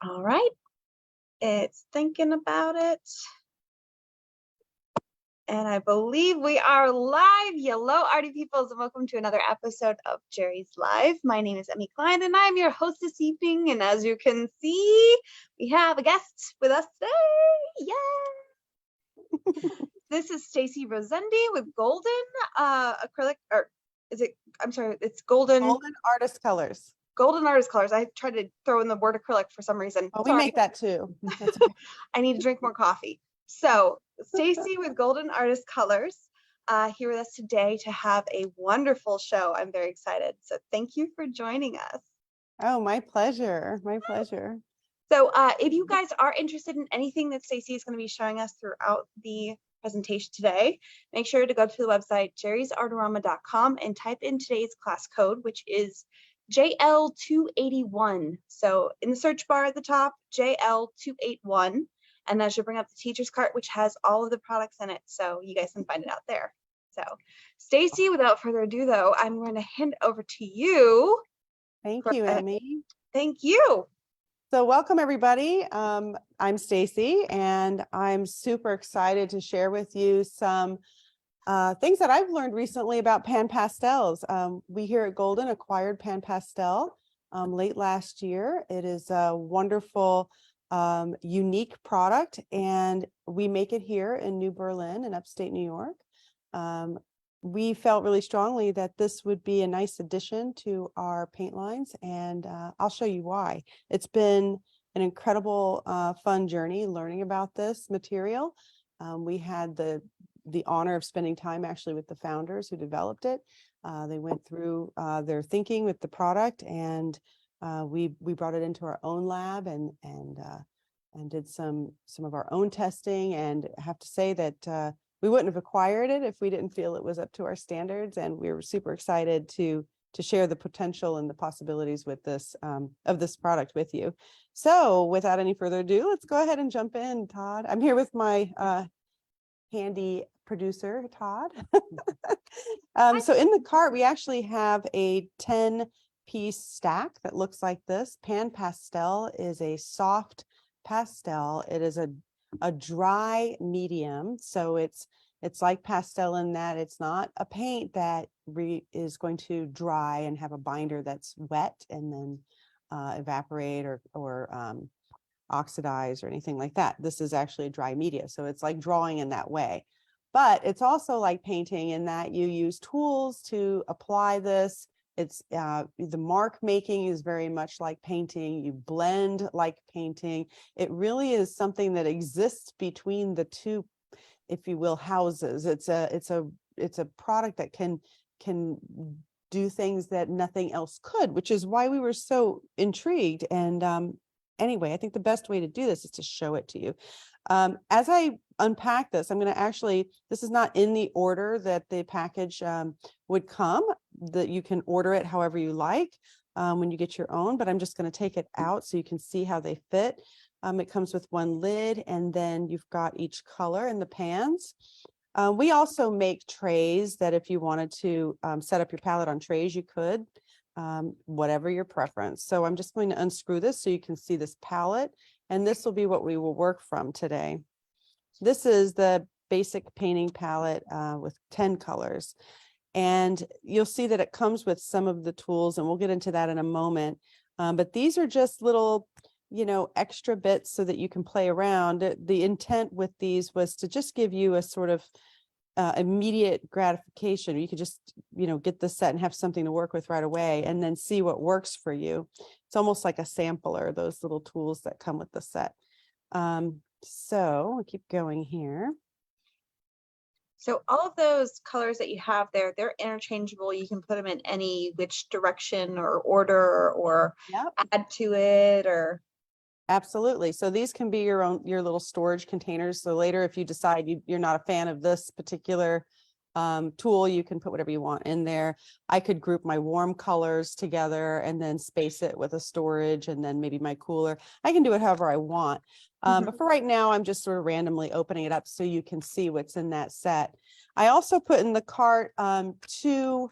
All right, it's thinking about it. And I believe we are live. Hello, arty peoples, and welcome to another episode of Jerry's Live. My name is Emmy Klein, and I'm your host this evening. And as you can see, we have a guest with us today. Yay! This is Stacy Rosende with Golden Acrylic, or is it? I'm sorry, it's Golden Artist Colors. Golden Artist Colors. I tried to throw in the word acrylic for some reason. Oh, we make that too. I need to drink more coffee. So Stacy with Golden Artist Colors here with us today to have a wonderful show. I'm very excited. So thank you for joining us. Oh, my pleasure. My pleasure. So if you guys are interested in anything that Stacy is going to be showing us throughout the presentation today, make sure to go to the website JerrysArtarama.com and type in today's class code, which is JL281. So in the search bar at the top, JL281, and that should bring up the teacher's cart, which has all of the products in it. So you guys can find it out there. So Stacy, without further ado though, I'm going to hand it over to you. Thank you, Emmy. Thank you. So welcome everybody. I'm Stacy and I'm super excited to share with you some things that I've learned recently about PanPastels. We here at Golden acquired PanPastel late last year. It is a wonderful, unique product, and we make it here in New Berlin in upstate New York. We felt really strongly that this would be a nice addition to our paint lines, and I'll show you why. It's been an incredible, fun journey learning about this material. We had the honor of spending time actually with the founders who developed it. They went through their thinking with the product, and we brought it into our own lab and did some of our own testing. And I have to say that we wouldn't have acquired it if we didn't feel it was up to our standards. And we were super excited to share the potential and the possibilities with this of this product with you. So without any further ado, let's go ahead and jump in, Todd. I'm here with my handy producer, Todd. So in the cart, we actually have a 10-piece stack that looks like this. PanPastel is a soft pastel. It is a dry medium. So it's like pastel in that it's not a paint that is going to dry and have a binder that's wet and then evaporate or oxidize or anything like that. This is actually a dry media. So it's like drawing in that way. But it's also like painting in that you use tools to apply this. It's the mark making is very much like painting. You blend like painting. It really is something that exists between the two, if you will, houses. It's a product that can do things that nothing else could, which is why we were so intrigued. And anyway, I think the best way to do this is to show it to you. As I unpack this, I'm going to actually, this is not in the order that the package would come, that you can order it however you like when you get your own, but I'm just going to take it out so you can see how they fit. It comes with one lid, and then you've got each color in the pans. We also make trays that if you wanted to set up your palette on trays, you could, whatever your preference. So I'm just going to unscrew this so you can see this palette, and this will be what we will work from today. This is the basic painting palette with 10 colors. And you'll see that it comes with some of the tools, and we'll get into that in a moment. But these are just little, extra bits so that you can play around. The intent with these was to just give you a sort of immediate gratification. You could just, get the set and have something to work with right away and then see what works for you. It's almost like a sampler, those little tools that come with the set. So I'll keep going here. So all of those colors that you have there, they're interchangeable. You can put them in any which direction or order or add to it or. Absolutely. So these can be your little storage containers. So later, if you decide you're not a fan of this particular tool, you can put whatever you want in there. I could group my warm colors together and then space it with a storage and then maybe my cooler. I can do it however I want. But for right now, I'm just sort of randomly opening it up so you can see what's in that set. I also put in the cart two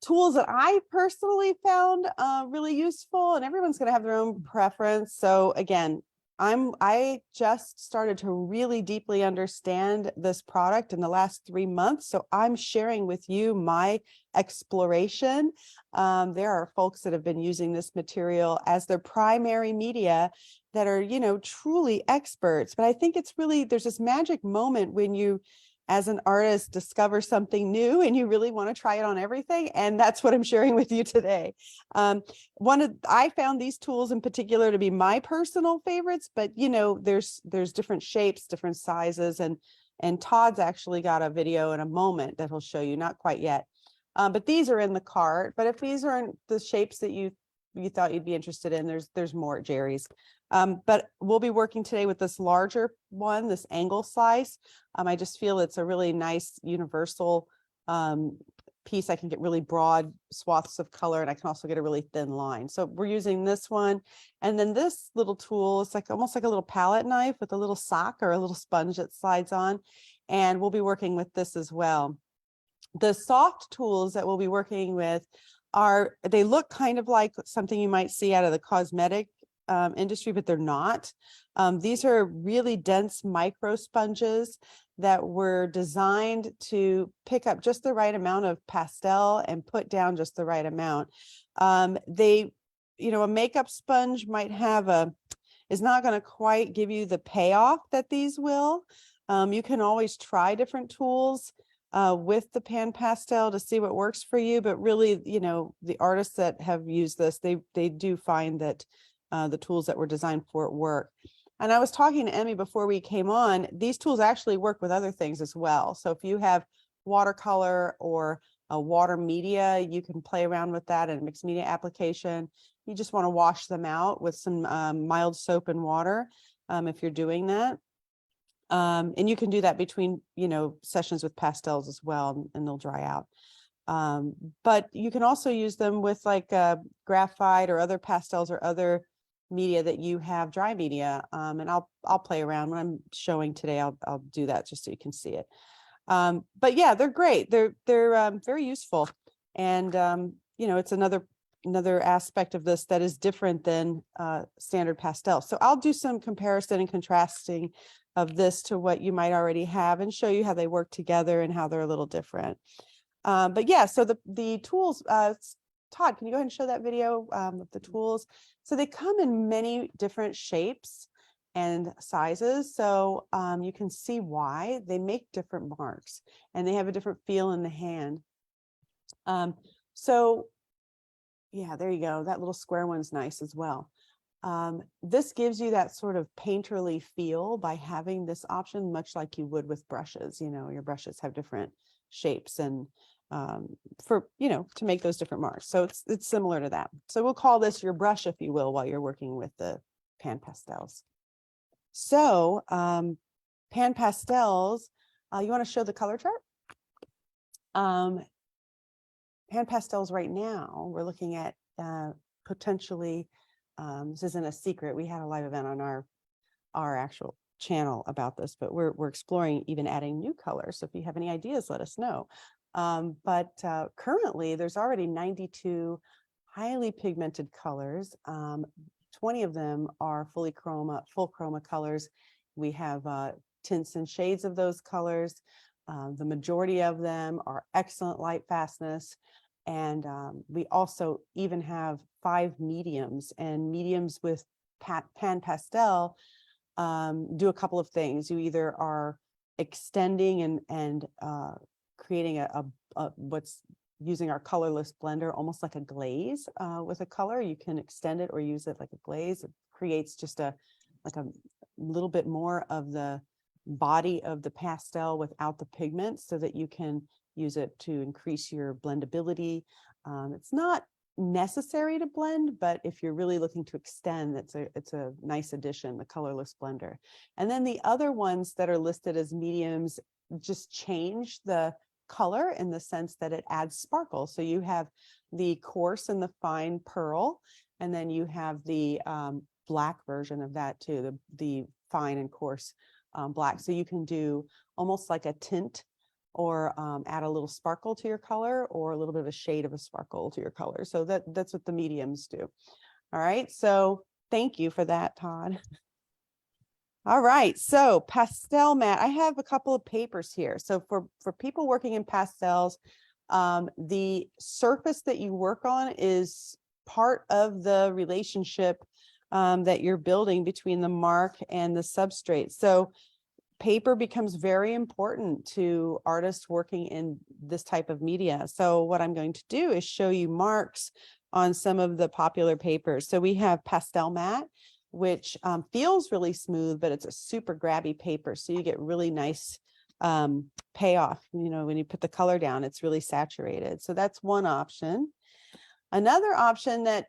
tools that I personally found really useful, and everyone's going to have their own preference. So again, I just started to really deeply understand this product in the last 3 months. So I'm sharing with you my exploration. There are folks that have been using this material as their primary media that are, truly experts. But I think it's really, there's this magic moment when you, as an artist, discover something new and you really want to try it on everything. And that's what I'm sharing with you today. I found these tools in particular to be my personal favorites, but there's different shapes, different sizes, and Todd's actually got a video in a moment that he'll show you, not quite yet. But these are in the cart. But if these aren't the shapes that you thought you'd be interested in, there's more at Jerry's. But we'll be working today with this larger one, this angle slice. I just feel it's a really nice universal piece. I can get really broad swaths of color, and I can also get a really thin line. So we're using this one. And then this little tool, it's like almost like a little palette knife with a little sock or a little sponge that slides on. And we'll be working with this as well. The soft tools that we'll be working with they look kind of like something you might see out of the cosmetic industry, but they're not. These are really dense micro sponges that were designed to pick up just the right amount of pastel and put down just the right amount. A makeup sponge might is not going to quite give you the payoff that these will. You can always try different tools with the PanPastel to see what works for you, but really, the artists that have used this, they do find that the tools that were designed for it work. And I was talking to Emmy before we came on, these tools actually work with other things as well. So if you have watercolor or a water media, you can play around with that in a mixed media application. You just want to wash them out with some mild soap and water if you're doing that. And you can do that between, sessions with pastels as well, and they'll dry out. But you can also use them with like graphite or other pastels or other media that you have, dry media. And I'll play around when I'm showing today. I'll do that just so you can see it. But yeah, they're great. They're very useful. And it's another aspect of this that is different than standard pastel. So I'll do some comparison and contrasting of this to what you might already have and show you how they work together and how they're a little different. But yeah, so the tools, Todd, can you go ahead and show that video of the tools? So they come in many different shapes and sizes. So you can see why they make different marks and they have a different feel in the hand. So yeah, there you go. That little square one's nice as well. This gives you that sort of painterly feel by having this option, much like you would with brushes. Your brushes have different shapes and to make those different marks. So it's similar to that. So we'll call this your brush, if you will, while you're working with the PanPastels. So PanPastels, you want to show the color chart? PanPastels right now, we're looking at potentially, this isn't a secret. We had a live event on our actual channel about this, but we're exploring even adding new colors. So if you have any ideas, let us know. But currently there's already 92 highly pigmented colors. 20 of them are full chroma colors. We have tints and shades of those colors. The majority of them are excellent light fastness. And we also even have 5 mediums, and mediums with PanPastel do a couple of things. You either are extending and creating a what's using our colorless blender, almost like a glaze with a color. You can extend it or use it like a glaze. It creates just a little bit more of the body of the pastel without the pigment, so that you can use it to increase your blendability. It's not necessary to blend, but if you're really looking to extend, it's a nice addition, the colorless blender. And then the other ones that are listed as mediums just change the color in the sense that it adds sparkle. So you have the coarse and the fine pearl, and then you have the black version of that too, the fine and coarse black. So you can do almost like a tint or add a little sparkle to your color, or a little bit of a shade of a sparkle to your color. So that's what the mediums do. All right, so thank you for that, Todd. All right, so pastel mat. I have a couple of papers here. So for people working in pastels, the surface that you work on is part of the relationship that you're building between the mark and the substrate. So paper becomes very important to artists working in this type of media. So what I'm going to do is show you marks on some of the popular papers. So we have pastel mat, which feels really smooth, but it's a super grabby paper. So you get really nice payoff. You know, when you put the color down, it's really saturated. So that's one option. Another option that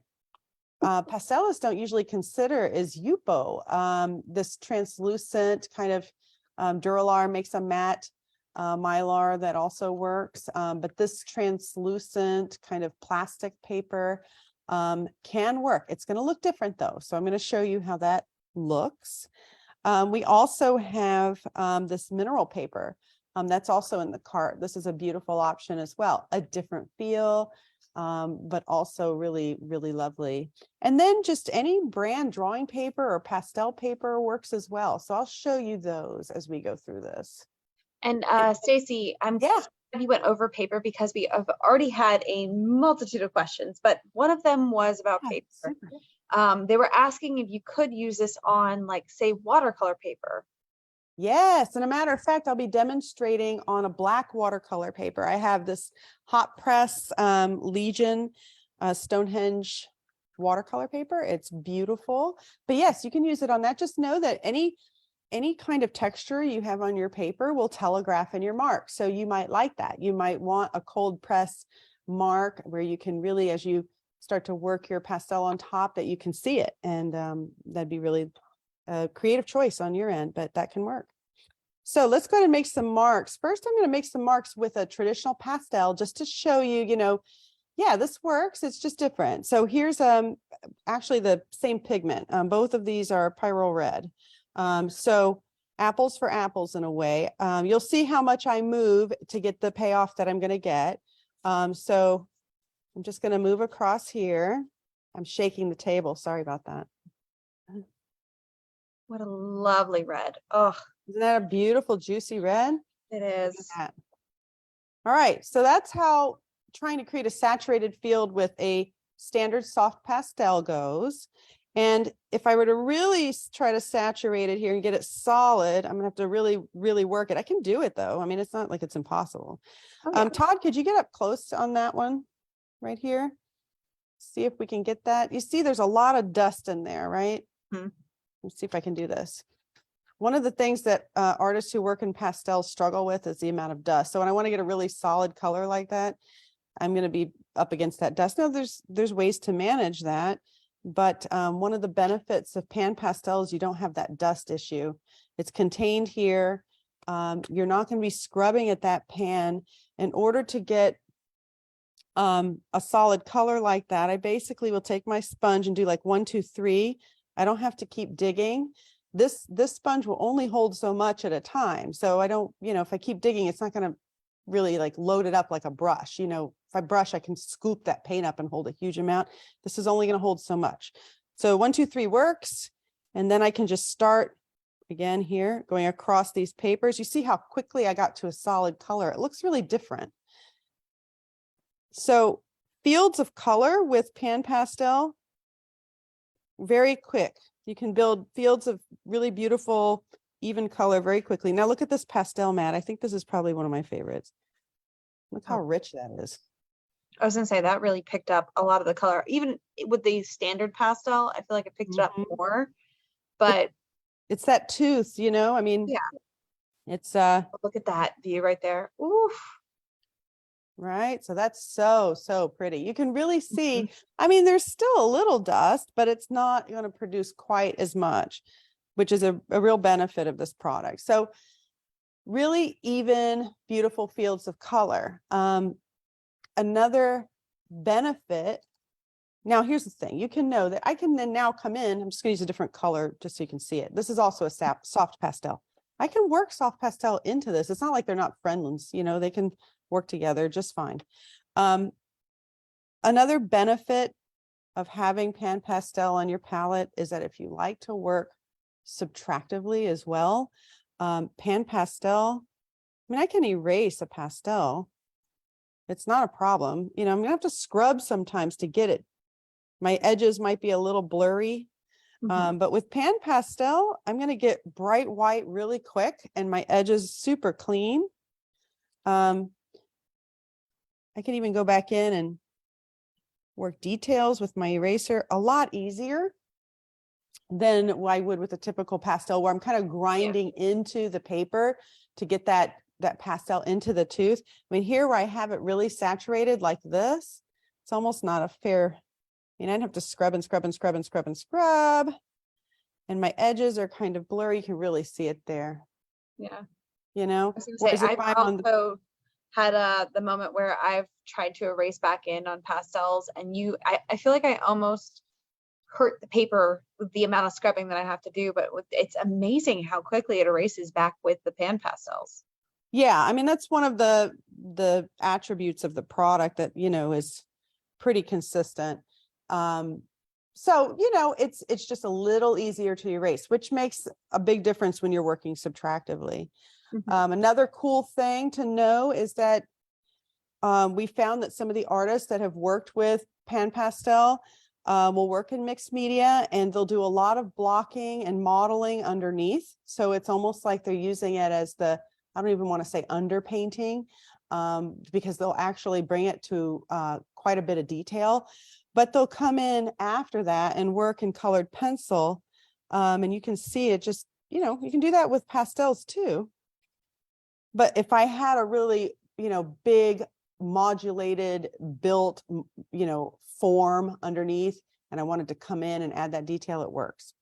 pastelists don't usually consider is Yupo. This translucent kind of Duralar makes a matte mylar that also works, but this translucent kind of plastic paper can work. It's going to look different though, so I'm going to show you how that looks. We also have this mineral paper that's also in the cart. This is a beautiful option as well, a different feel, but also really, really lovely. And then just any brand drawing paper or pastel paper works as well. So I'll show you those as we go through this. And Stacy, I'm Yeah. so glad you went over paper because we have already had a multitude of questions, but one of them was about paper. Super. They were asking if you could use this on, like, say, watercolor paper. Yes, and a matter of fact, I'll be demonstrating on a black watercolor paper. I have this hot press Legion Stonehenge watercolor paper. It's beautiful, but yes, you can use it on that. Just know that any kind of texture you have on your paper will telegraph in your mark. So you might like that. You might want a cold press mark where you can really, as you start to work your pastel on top, that you can see it. And that'd be really a creative choice on your end, but that can work. So let's go ahead and make some marks. First, I'm going to make some marks with a traditional pastel just to show you, you know, yeah, this works. It's just different. So here's actually the same pigment. Both of these are pyrrole red. So apples for apples in a way. You'll see how much I move to get the payoff that I'm going to get. So I'm just going to move across here. I'm shaking the table. Sorry about that. What a lovely red. Oh, Isn't that a beautiful, juicy red? it is. All right, so that's how trying to create a saturated field with a standard soft pastel goes. And if I were to really try to saturate it here and get it solid, I'm gonna have to really, really work it. I can do it though. I mean, it's not like it's impossible. Oh, yeah. Todd, could you get up close on that one right here? See if we can get that. You see, there's a lot of dust in there, right? Hmm. Let's see if I can do this. One of the things that artists who work in pastels struggle with is the amount of dust. So when I want to get a really solid color like that, I'm going to be up against that dust. Now there's ways to manage that, but one of the benefits of PanPastel is you don't have that dust issue. It's contained here. You're not going to be scrubbing at that pan. In order to get a solid color like that, I basically will take my sponge and do like 1, 2, 3. I don't have to keep digging. This sponge will only hold so much at a time. So I don't, you know, if I keep digging, it's not going to really like load it up like a brush. You know, if I brush, I can scoop that paint up and hold a huge amount. This is only going to hold so much. So 1, 2, 3 works. And then I can just start again here, going across these papers. You see how quickly I got to a solid color. It looks really different. So fields of color with PanPastel, very quick. You can build fields of really beautiful, even color very quickly. Now look at this pastel mat. I think this is probably one of my favorites. Look how rich that is. I was gonna say that really picked up a lot of the color. Even with the standard pastel, I feel like it picked it up more. But it's that tooth, you know. I mean, yeah, it's look at that view right there. Oof. Right. So that's so pretty. You can really see, I mean, there's still a little dust, but it's not going to produce quite as much, which is a real benefit of this product. So really even, beautiful fields of color. Another benefit. Now, here's the thing. You can know that I can then now come in. I'm just going to use a different color just so you can see it. This is also a soft pastel. I can work soft pastel into this. It's not like they're not friends, you know, they can work together just fine. Another benefit of having PanPastel on your palette is that if you like to work subtractively as well, PanPastel, I mean, I can erase a pastel. It's not a problem. You know, I'm gonna have to scrub sometimes to get it. My edges might be a little blurry, but with PanPastel, I'm gonna get bright white really quick and my edges super clean. I can even go back in and work details with my eraser a lot easier than I would with a typical pastel, where I'm kind of grinding into the paper to get that pastel into the tooth. I mean, here where I have it really saturated like this, it's almost not a fair, I mean, I'd have to scrub and scrub and scrub and scrub and scrub. And my edges are kind of blurry. You can really see it there. Yeah. You know, I was gonna say, I've also had the moment where I've tried to erase back in on pastels, and I feel like I almost hurt the paper with the amount of scrubbing that I have to do, but it's amazing how quickly it erases back with the PanPastels. Yeah, I mean, that's one of the attributes of the product that, you know, is pretty consistent. So, you know, it's just a little easier to erase, which makes a big difference when you're working subtractively. Another cool thing to know is that we found that some of the artists that have worked with PanPastel will work in mixed media, and they'll do a lot of blocking and modeling underneath. So it's almost like they're using it as I don't even want to say underpainting, because they'll actually bring it to quite a bit of detail, but they'll come in after that and work in colored pencil. And you can see it just, you know, you can do that with pastels too. But if I had a really, you know, big modulated built, you know, form underneath, and I wanted to come in and add that detail, it works.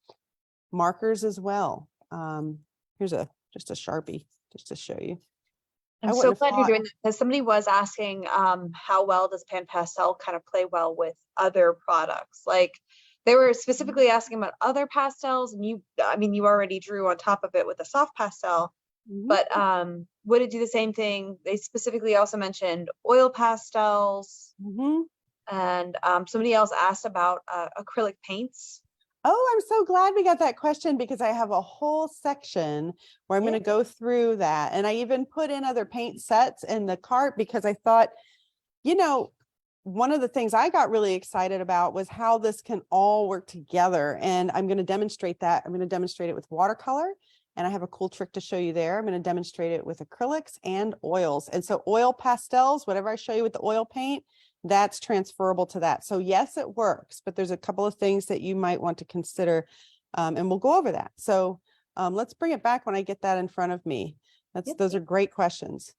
Markers as well. Here's just a Sharpie just to show you. I'm so glad you're doing that, because somebody was asking how well does PanPastel kind of play well with other products. Like they were specifically asking about other pastels, and I mean, you already drew on top of it with a soft pastel, but would it do the same thing? They specifically also mentioned oil pastels, and somebody else asked about acrylic paints. Oh, I'm so glad we got that question, because I have a whole section where I'm going to go through that. And I even put in other paint sets in the cart, because I thought, you know, one of the things I got really excited about was how this can all work together. And I'm going to demonstrate that. I'm going to demonstrate it with watercolor. And I have a cool trick to show you there. I'm going to demonstrate it with acrylics and oils. And so oil pastels, whatever I show you with the oil paint, that's transferable to that. So yes, it works, but there's a couple of things that you might want to consider, and we'll go over that. So let's bring it back when I get that in front of me. Those are great questions.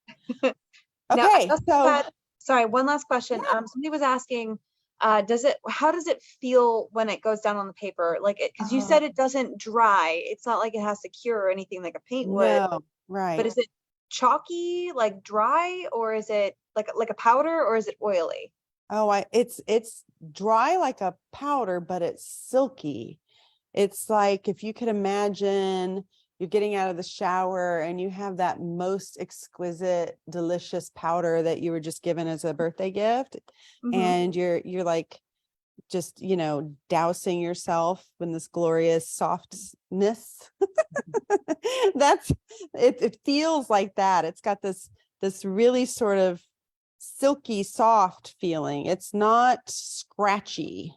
Okay, so sorry, one last question. Somebody was asking, how does it feel when it goes down on the paper? Like because you said it doesn't dry. It's not like it has to cure or anything like a paint would. No, right. But is it chalky, like dry, or is it like a powder, or is it oily? Oh, it's dry like a powder, but it's silky. It's like if you could imagine you're getting out of the shower and you have that most exquisite, delicious powder that you were just given as a birthday gift, and you're like just, you know, dousing yourself in this glorious softness. It feels like that. It's got this really sort of silky soft feeling. It's not scratchy.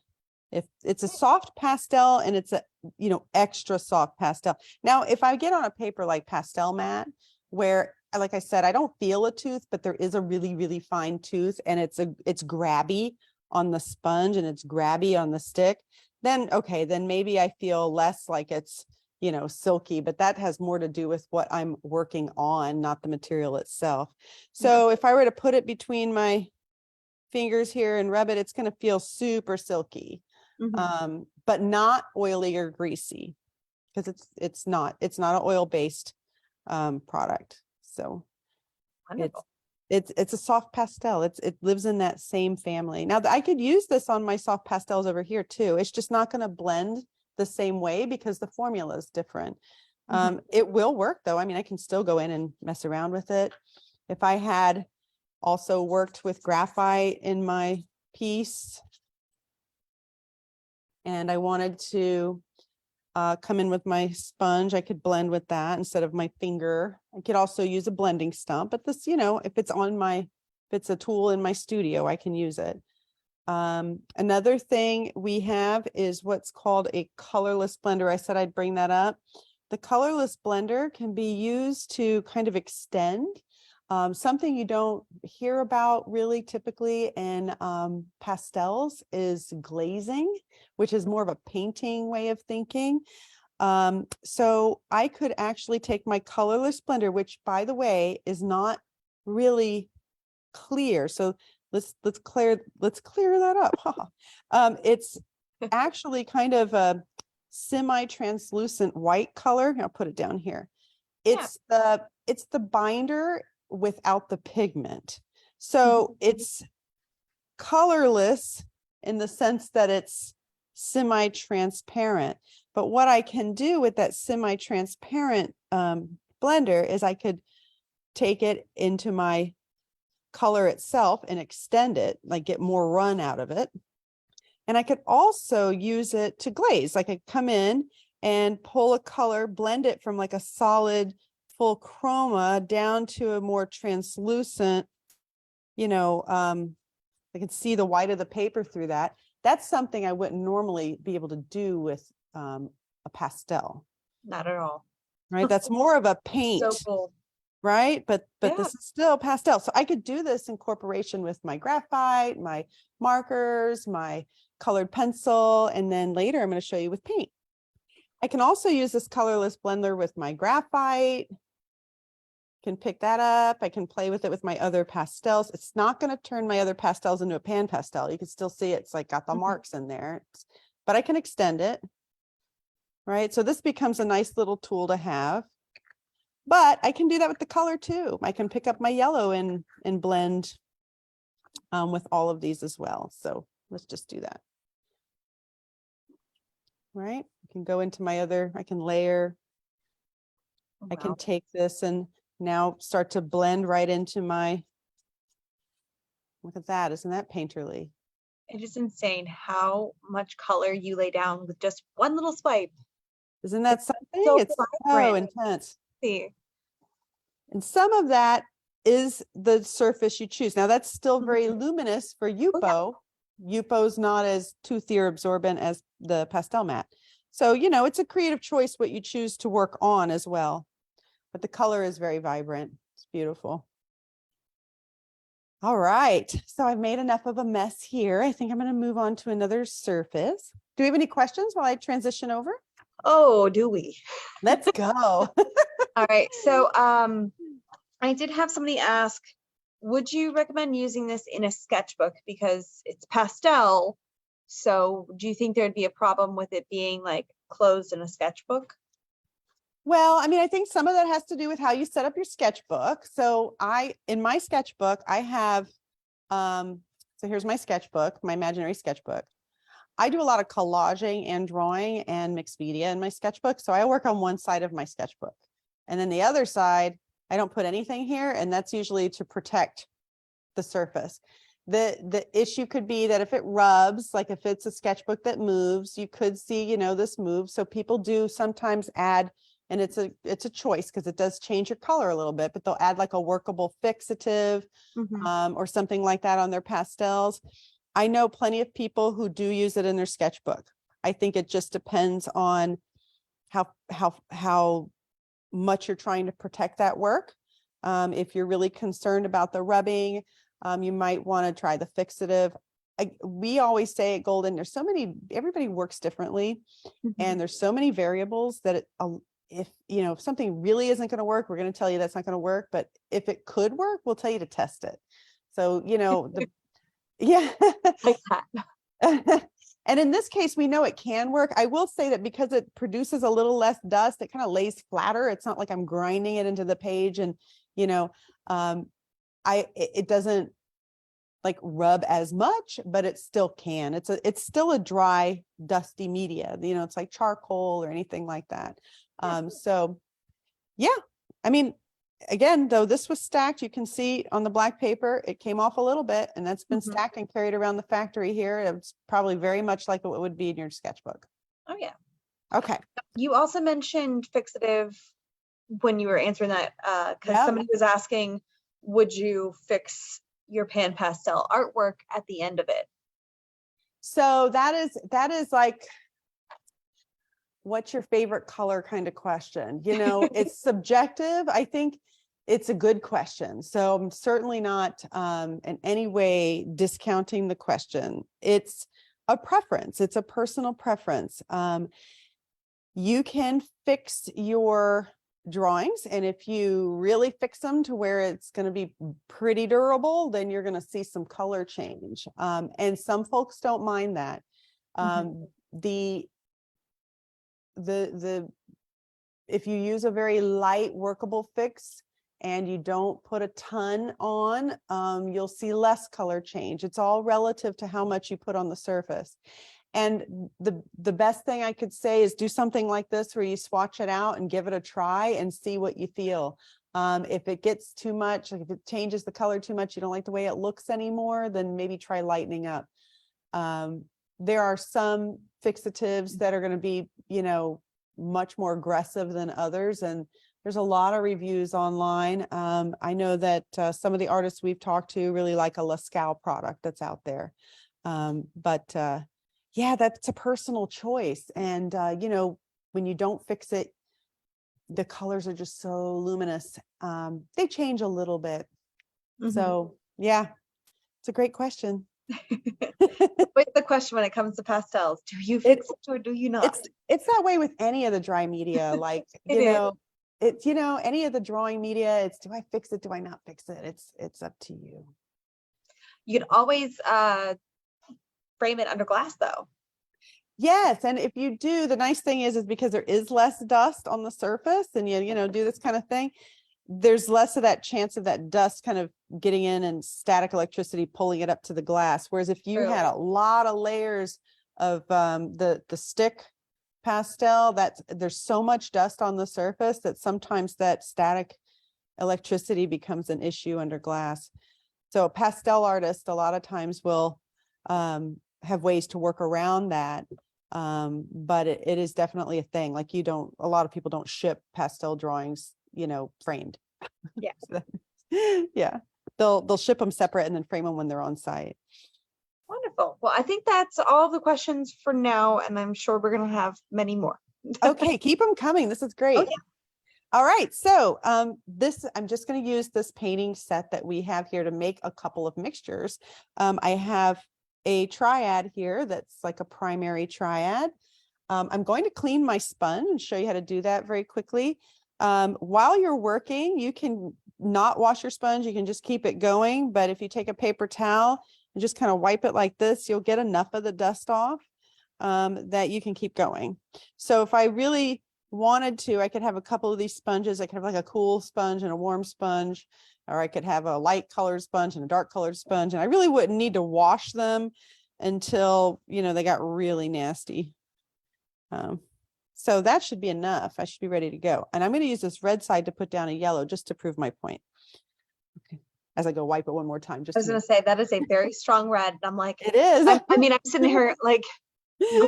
If it's a soft pastel, and it's a, you know, extra soft pastel. Now, if I get on a paper like Pastel Matte, where, like I said, I don't feel a tooth, but there is a really, really fine tooth, and it's grabby on the sponge and it's grabby on the stick, then okay, then maybe I feel less like it's, you know, silky, but that has more to do with what I'm working on, not the material itself. So if I were to put it between my fingers here and rub it, it's going to feel super silky, but not oily or greasy, because it's not an oil-based product. So it's a soft pastel. It lives in that same family. Now I could use this on my soft pastels over here too. It's just not going to blend the same way because the formula is different. It will work though. I mean, I can still go in and mess around with it. If I had also worked with graphite in my piece and I wanted to come in with my sponge, I could blend with that instead of my finger. I could also use a blending stump, but this, if it's a tool in my studio, I can use it. Another thing we have is what's called a colorless blender. I said I'd bring that up. The colorless blender can be used to kind of extend something you don't hear about really typically in pastels is glazing, which is more of a painting way of thinking. So I could actually take my colorless blender, which by the way is not really clear. So let's clear that up. It's actually kind of a semi-translucent white color. I'll put it down here. It's the binder without the pigment. So it's colorless in the sense that it's semi-transparent. But what I can do with that semi-transparent blender is I could take it into my color itself and extend it, like get more run out of it. And I could also use it to glaze. Like I come in and pull a color, blend it from like a solid full chroma down to a more translucent, I can see the white of the paper through that. That's something I wouldn't normally be able to do with a pastel. Not at all. Right. That's more of a paint. So cool. Right. But this is still pastel. So I could do this in cooperation with my graphite, my markers, my colored pencil, and then later I'm going to show you with paint. I can also use this colorless blender with my graphite. Can pick that up. I can play with it with my other pastels. It's not going to turn my other pastels into a PanPastel. You can still see it's like got the marks in there, but I can extend it. Right. So this becomes a nice little tool to have. But I can do that with the color too. I can pick up my yellow and blend with all of these as well. So let's just do that. Right. I can go into my other, I can layer. Wow. I can take this and now start to blend right into my, look at that. Isn't that painterly? It is insane how much color you lay down with just one little swipe. Isn't that something? So It's so vibrant. intense. See. And some of that is the surface you choose. Now that's still very luminous for Yupo. Yupo's not as toothy or absorbent as the pastel mat. So, it's a creative choice what you choose to work on as well. But the color is very vibrant. It's beautiful. All right. So I've made enough of a mess here. I think I'm going to move on to another surface. Do we have any questions while I transition over? Oh, do we? Let's go. All right. So I did have somebody ask, would you recommend using this in a sketchbook because it's pastel? So do you think there'd be a problem with it being like closed in a sketchbook? Well, I mean, I think some of that has to do with how you set up your sketchbook. So in my sketchbook, I have, so here's my sketchbook, my imaginary sketchbook. I do a lot of collaging and drawing and mixed media in my sketchbook. So I work on one side of my sketchbook. And then the other side, I don't put anything here. And that's usually to protect the surface. The issue could be that if it rubs, like if it's a sketchbook that moves, you could see, this move. So people do sometimes add, and it's a choice because it does change your color a little bit, but they'll add like a workable fixative or something like that on their pastels. I know plenty of people who do use it in their sketchbook. I think it just depends on how much you're trying to protect that work. If you're really concerned about the rubbing, you might want to try the fixative. We always say at Golden, there's so many, everybody works differently, and there's so many variables that if something really isn't going to work, we're going to tell you that's not going to work. But if it could work, we'll tell you to test it. So, yeah. Like that. And in this case, we know it can work. I will say that because it produces a little less dust, it kind of lays flatter. It's not like I'm grinding it into the page and, it doesn't like rub as much, but it still can. It's still a dry, dusty media. You know, it's like charcoal or anything like that. So yeah, I mean, again, though this was stacked, you can see on the black paper, it came off a little bit, and that's been stacked and carried around the factory here. It's probably very much like what would be in your sketchbook. Oh yeah. Okay. You also mentioned fixative when you were answering that, because Yep. somebody was asking, would you fix your PanPastel artwork at the end of it? So that is like, what's your favorite color kind of question? You know, it's subjective. I think it's a good question. So I'm certainly not in any way discounting the question. It's a preference. It's a personal preference. You can fix your drawings, and if you really fix them to where it's going to be pretty durable, then you're going to see some color change. And some folks don't mind that. The if you use a very light workable fix and you don't put a ton on, you'll see less color change. It's all relative to how much you put on the surface. And the best thing I could say is do something like this where you swatch it out and give it a try and see what you feel. If it gets too much, like if it changes the color too much, you don't like the way it looks anymore, then maybe try lightening up. There are some fixatives that are going to be, you know, much more aggressive than others. And there's a lot of reviews online. I know that some of the artists we've talked to really like a Lascaux product that's out there. Yeah, that's a personal choice. And, you know, when you don't fix it, the colors are just so luminous. They change a little bit. So yeah, it's a great question. What's the question when it comes to pastels? Do you fix it or do you not? It's that way with any of the dry media. Like, you know, it's, you know, any of the drawing media, it's, do I fix it? Do I not fix it? It's up to you. You can always frame it under glass though. Yes, and if you do, the nice thing is because there is less dust on the surface, and you know, do this kind of thing, there's less of that chance of that dust kind of getting in and static electricity pulling it up to the glass. Whereas if you had a lot of layers of the stick pastel, there's so much dust on the surface that sometimes that static electricity becomes an issue under glass. So a pastel artist a lot of times will have ways to work around that. But it is definitely a thing. Like a lot of people don't ship pastel drawings, you know, framed. Yeah. Yeah. They'll ship them separate and then frame them when they're on site. Wonderful. Well, I think that's all the questions for now, and I'm sure we're going to have many more. Okay, keep them coming. This is great. Oh, yeah. All right, so I'm just going to use this painting set that we have here to make a couple of mixtures. I have a triad here that's like a primary triad. I'm going to clean my sponge and show you how to do that very quickly. While you're working, you can not wash your sponge, you can just keep it going. But if you take a paper towel and just kind of wipe it like this, you'll get enough of the dust off that you can keep going. So if I really wanted to, I could have a couple of these sponges. I could have like a cool sponge and a warm sponge, or I could have a light colored sponge and a dark colored sponge. And I really wouldn't need to wash them until, you know, they got really nasty. So that should be enough. I should be ready to go. And I'm going to use this red side to put down a yellow just to prove my point. Okay. As I go wipe it one more time. Just I was going to say that is a very strong red. And I'm like, it is. I mean, I'm sitting here like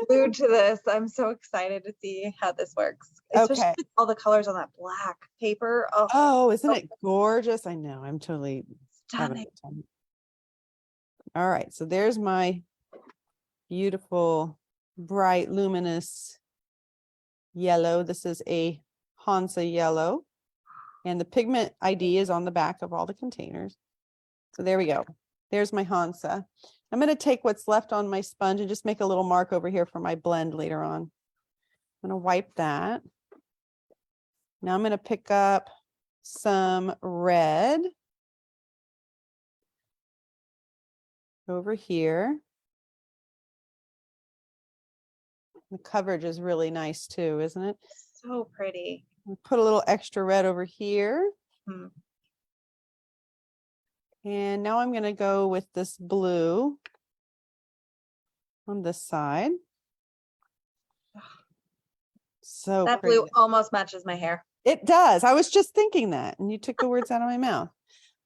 glued to this. I'm so excited to see how this works. Especially Okay. with all the colors on that black paper. Oh, isn't it gorgeous? I know. I'm totally having a Stunning. good time. All right. So there's my beautiful, bright, luminous yellow. This is a Hansa yellow. And the pigment ID is on the back of all the containers. So there we go. There's my Hansa. I'm going to take what's left on my sponge and just make a little mark over here for my blend later on. I'm going to wipe that. Now I'm going to pick up some red over here. The coverage is really nice too, isn't it? So pretty. Put a little extra red over here. And now I'm going to go with this blue on this side. So That pretty. blue almost matches my hair. It does. I was just thinking that, and you took the words out of my mouth.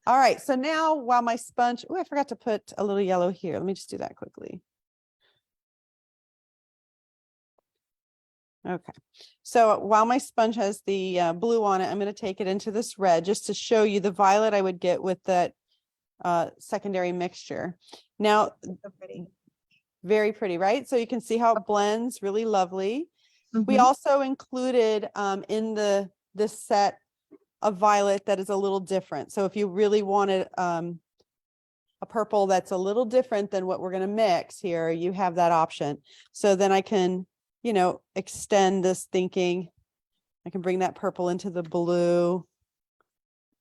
All right. So now while my sponge, oh, I forgot to put a little yellow here. Let me just do that quickly. Okay. So while my sponge has the blue on it, I'm going to take it into this red just to show you the violet I would get with that secondary mixture. Now, So pretty. very pretty, right? So you can see how it blends really lovely. We Mhm. also included in this set a violet that is a little different. So if you really wanted a purple that's a little different than what we're going to mix here, you have that option. So then I can, you know, extend this thinking. I can bring that purple into the blue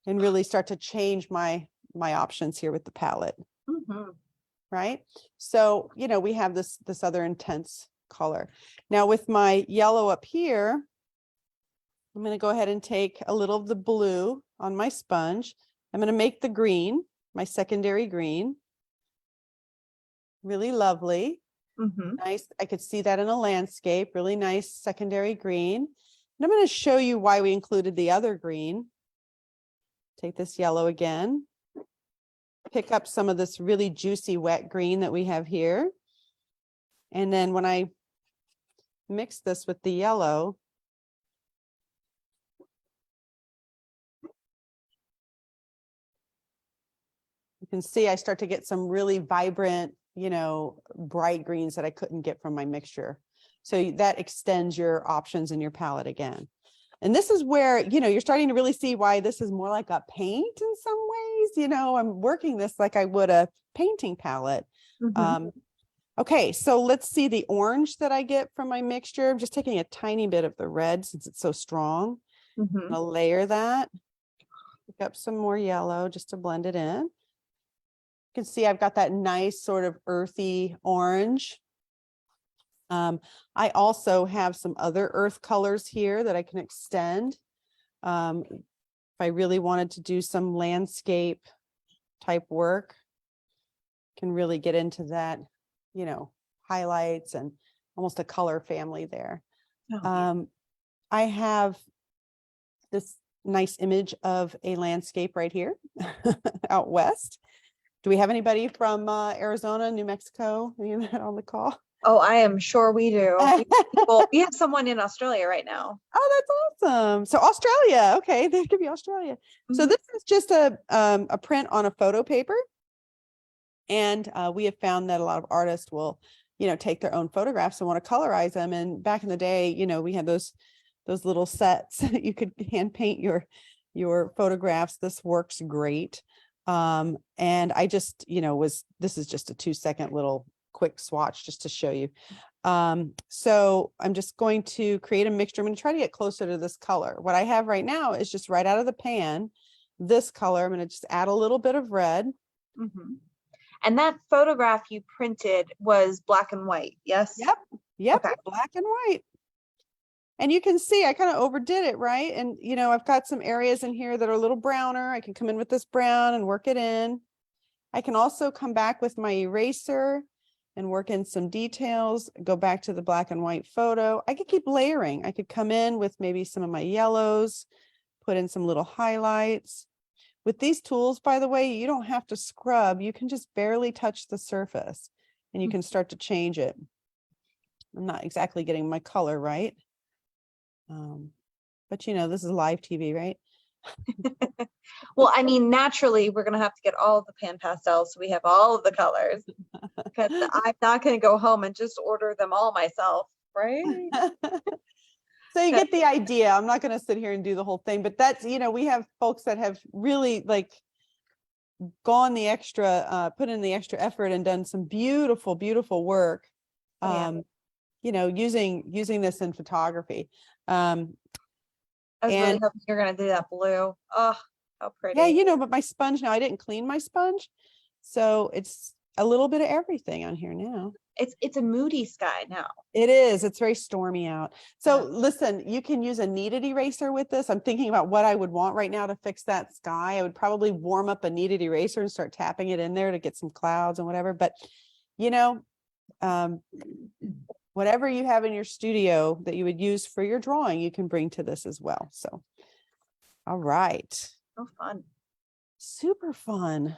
and really start to change my options here with the palette. Mhm. Right? So, you know, we have this other intense color. Now with my yellow up here, I'm going to go ahead and take a little of the blue on my sponge. I'm going to make the green, my secondary green. Really lovely. Mhm. Nice. I could see that in a landscape. Really nice secondary green. And I'm going to show you why we included the other green. Take this yellow again. Pick up some of this really juicy wet green that we have here. And then when I mix this with the yellow, you can see I start to get some really vibrant, you know, bright greens that I couldn't get from my mixture. So that extends your options in your palette again. And this is where, you know, you're starting to really see why this is more like a paint in some ways. You know, I'm working this like I would a painting palette. Mhm. Okay, so let's see the orange that I get from my mixture. I'm just taking a tiny bit of the red since it's so strong. I'm Mhm. gonna layer that. Pick up some more yellow just to blend it in. You can see I've got that nice sort of earthy orange. I also have some other earth colors here that I can extend. If I really wanted to do some landscape type work, can really get into that, you know, highlights and almost a color family there. Oh, yeah. I have this nice image of a landscape right here out west. Do we have anybody from Arizona, New Mexico on the call? Oh, I am sure we do. We have someone in Australia right now. Oh, that's awesome. So Australia. Okay, there could be Australia. So Mhm. this is just a print on a photo paper. And we have found that a lot of artists will, you know, take their own photographs and want to colorize them. And back in the day, you know, we had those little sets. You could hand paint your photographs. This works great. And I just, you know, this is just a 2-second little quick swatch just to show you. So I'm just going to create a mixture. I'm going to try to get closer to this color. What I have right now is just right out of the pan, this color. I'm going to just add a little bit of red. Mhm. And that photograph you printed was black and white, yes? Yep, Okay. black and white. And you can see I kind of overdid it, right? And, you know, I've got some areas in here that are a little browner. I can come in with this brown and work it in. I can also come back with my eraser and work in some details, go back to the black and white photo. I could keep layering. I could come in with maybe some of my yellows, put in some little highlights. With these tools, by the way, you don't have to scrub. You can just barely touch the surface and you can start to change it. I'm not exactly getting my color right. But you know, this is live TV, right? Well, I mean, naturally, we're going to have to get all of the pan pastels so we have all of the colors because I'm not going to go home and just order them all myself, right? So you get the idea. I'm not going to sit here and do the whole thing, but that's, you know, we have folks that have really like gone the extra, put in the extra effort and done some beautiful, beautiful work. Oh, yeah. You know, using this in photography. I was really And hoping you're going to do that blue. Oh, how pretty. yeah, you know, but my sponge now, I didn't clean my sponge. So it's a little bit of everything on here now. it's a moody sky now. It is. It's very stormy out. So Yeah. listen, you can use a kneaded eraser with this. I'm thinking about what I would want right now to fix that sky. I would probably warm up a kneaded eraser and start tapping it in there to get some clouds and whatever. But, you know, whatever you have in your studio that you would use for your drawing, you can bring to this as well. So, all right. So fun. Super fun.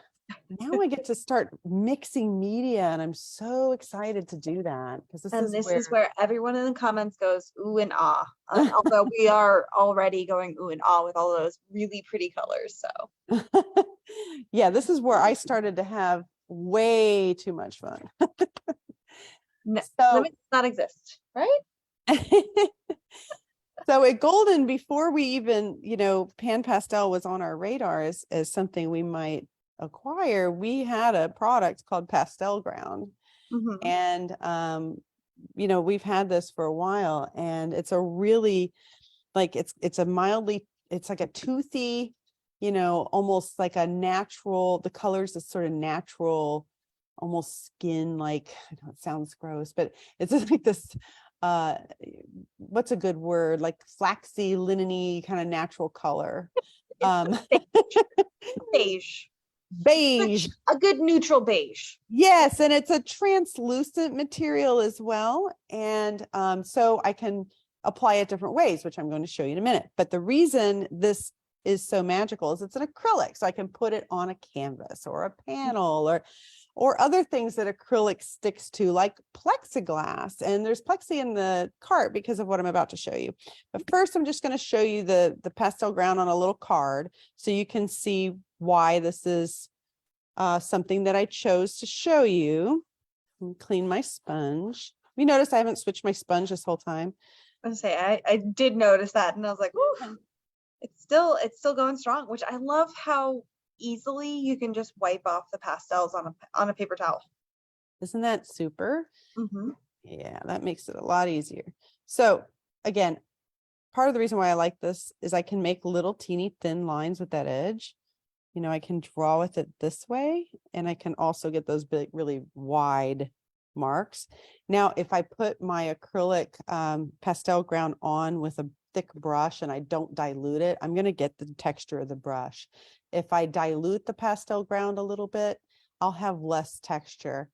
Now I get to start mixing media, and I'm so excited to do that because this is where everyone in the comments goes ooh and ah. Although we are already going ooh and ah with all those really pretty colors. So yeah, this is where I started to have way too much fun. no, So limits does not exist, right? so at Golden, before we even, you know, PanPastel was on our radar as something we might acquire, we had a product called Pastel Ground. Mm-hmm. And you know, we've had this for a while, and it's a really like it's a mildly, it's like a toothy, you know, almost like a natural, the colors is sort of natural, almost skin like, I know it sounds gross, but it's just like this what's a good word, like flaxy, linen-y kind of natural color. Beige. Beige. A good neutral beige. Yes, and it's a translucent material as well. And so I can apply it different ways, which I'm going to show you in a minute. But the reason this is so magical is it's an acrylic. So I can put it on a canvas or a panel or other things that acrylic sticks to, like plexiglass. And there's plexi in the cart because of what I'm about to show you. But first, I'm just going to show you the pastel ground on a little card so you can see why this is something that I chose to show you. Clean my sponge. You notice I haven't switched my sponge this whole time. I was gonna say I did notice that, and I was like, ooh, it's still going strong, which I love how easily you can just wipe off the pastels on a paper towel. Isn't that super? Mm-hmm. Yeah, that makes it a lot easier. So again, part of the reason why I like this is I can make little teeny thin lines with that edge. You know, I can draw with it this way, and I can also get those big, really wide marks. Now, if I put my acrylic pastel ground on with a thick brush and I don't dilute it, I'm going to get the texture of the brush. If I dilute the pastel ground a little bit, I'll have less texture.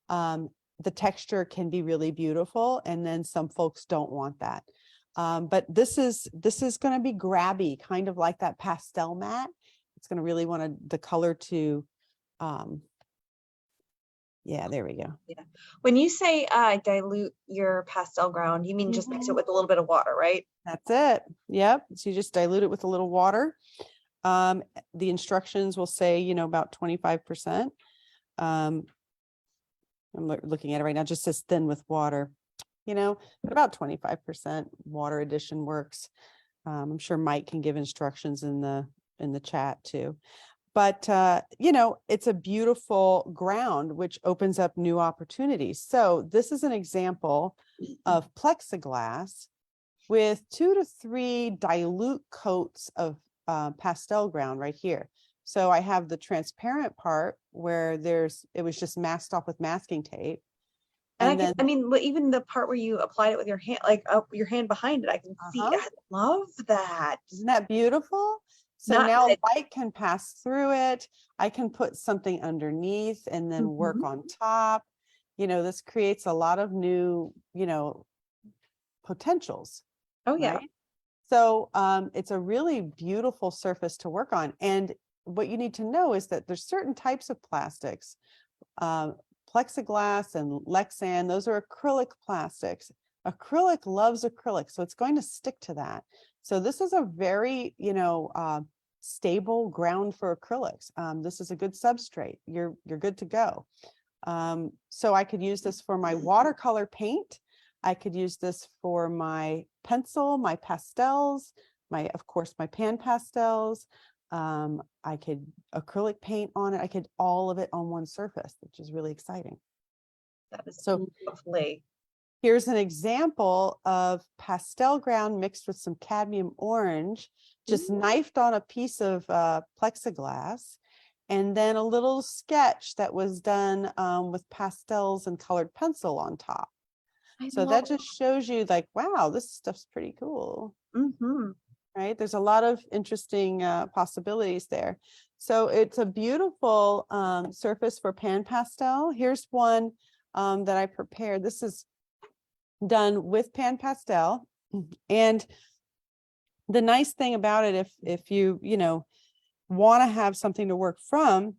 The texture can be really beautiful, and then some folks don't want that. But this is going to be grabby, kind of like that pastel mat. It's going to really want the color to, yeah, there we go. Yeah. When you say dilute your pastel ground, you mean just mix it with a little bit of water, right? That's it. Yep. So you just dilute it with a little water. The instructions will say, you know, about 25%. I'm looking at it right now, it just says thin with water, you know, but about 25% water addition works. I'm sure Mike can give instructions in the chat too. But, you know, it's a beautiful ground, which opens up new opportunities. So this is an example of plexiglass with 2 to 3 dilute coats of pastel ground right here. So I have the transparent part where it was just masked off with masking tape. And I mean, even the part where you applied it with your hand, like your hand behind it, I can see. I love that. Isn't that beautiful? So now light can pass through it. I can put something underneath and then work on top. You know, this creates a lot of new, you know, potentials. Oh, yeah. Right? So it's a really beautiful surface to work on. And what you need to know is that there's certain types of plastics, plexiglass and Lexan, those are acrylic plastics. Acrylic loves acrylic, so it's going to stick to that. So this is a very, you know, stable ground for acrylics. This is a good substrate. You're good to go. So I could use this for my watercolor paint. I could use this for my pencil, my pastels, of course, my PanPastels. I could acrylic paint on it. I could all of it on one surface, which is really exciting. That is so lovely. Here's an example of pastel ground mixed with some cadmium orange, just knifed on a piece of plexiglass. and then a little sketch that was done with pastels and colored pencil on top. So that just shows you like, wow, this stuff's pretty cool. Right? There's a lot of interesting possibilities there. So it's a beautiful surface for PanPastel. Here's one that I prepared. This is done with PanPastel. And the nice thing about it, if you want to have something to work from,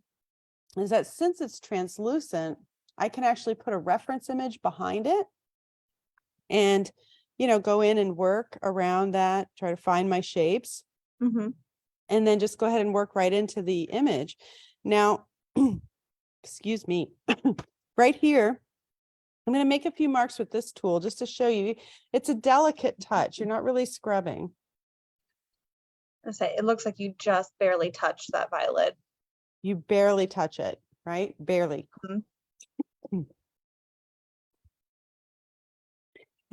is that since it's translucent, I can actually put a reference image behind it and go in and work around that, try to find my shapes, and then just go ahead and work right into the image. Now, excuse me, right here, I'm going to make a few marks with this tool just to show you. It's a delicate touch. You're not really scrubbing. I say it looks like you just barely touched that violet. You barely touch it, right? Barely. And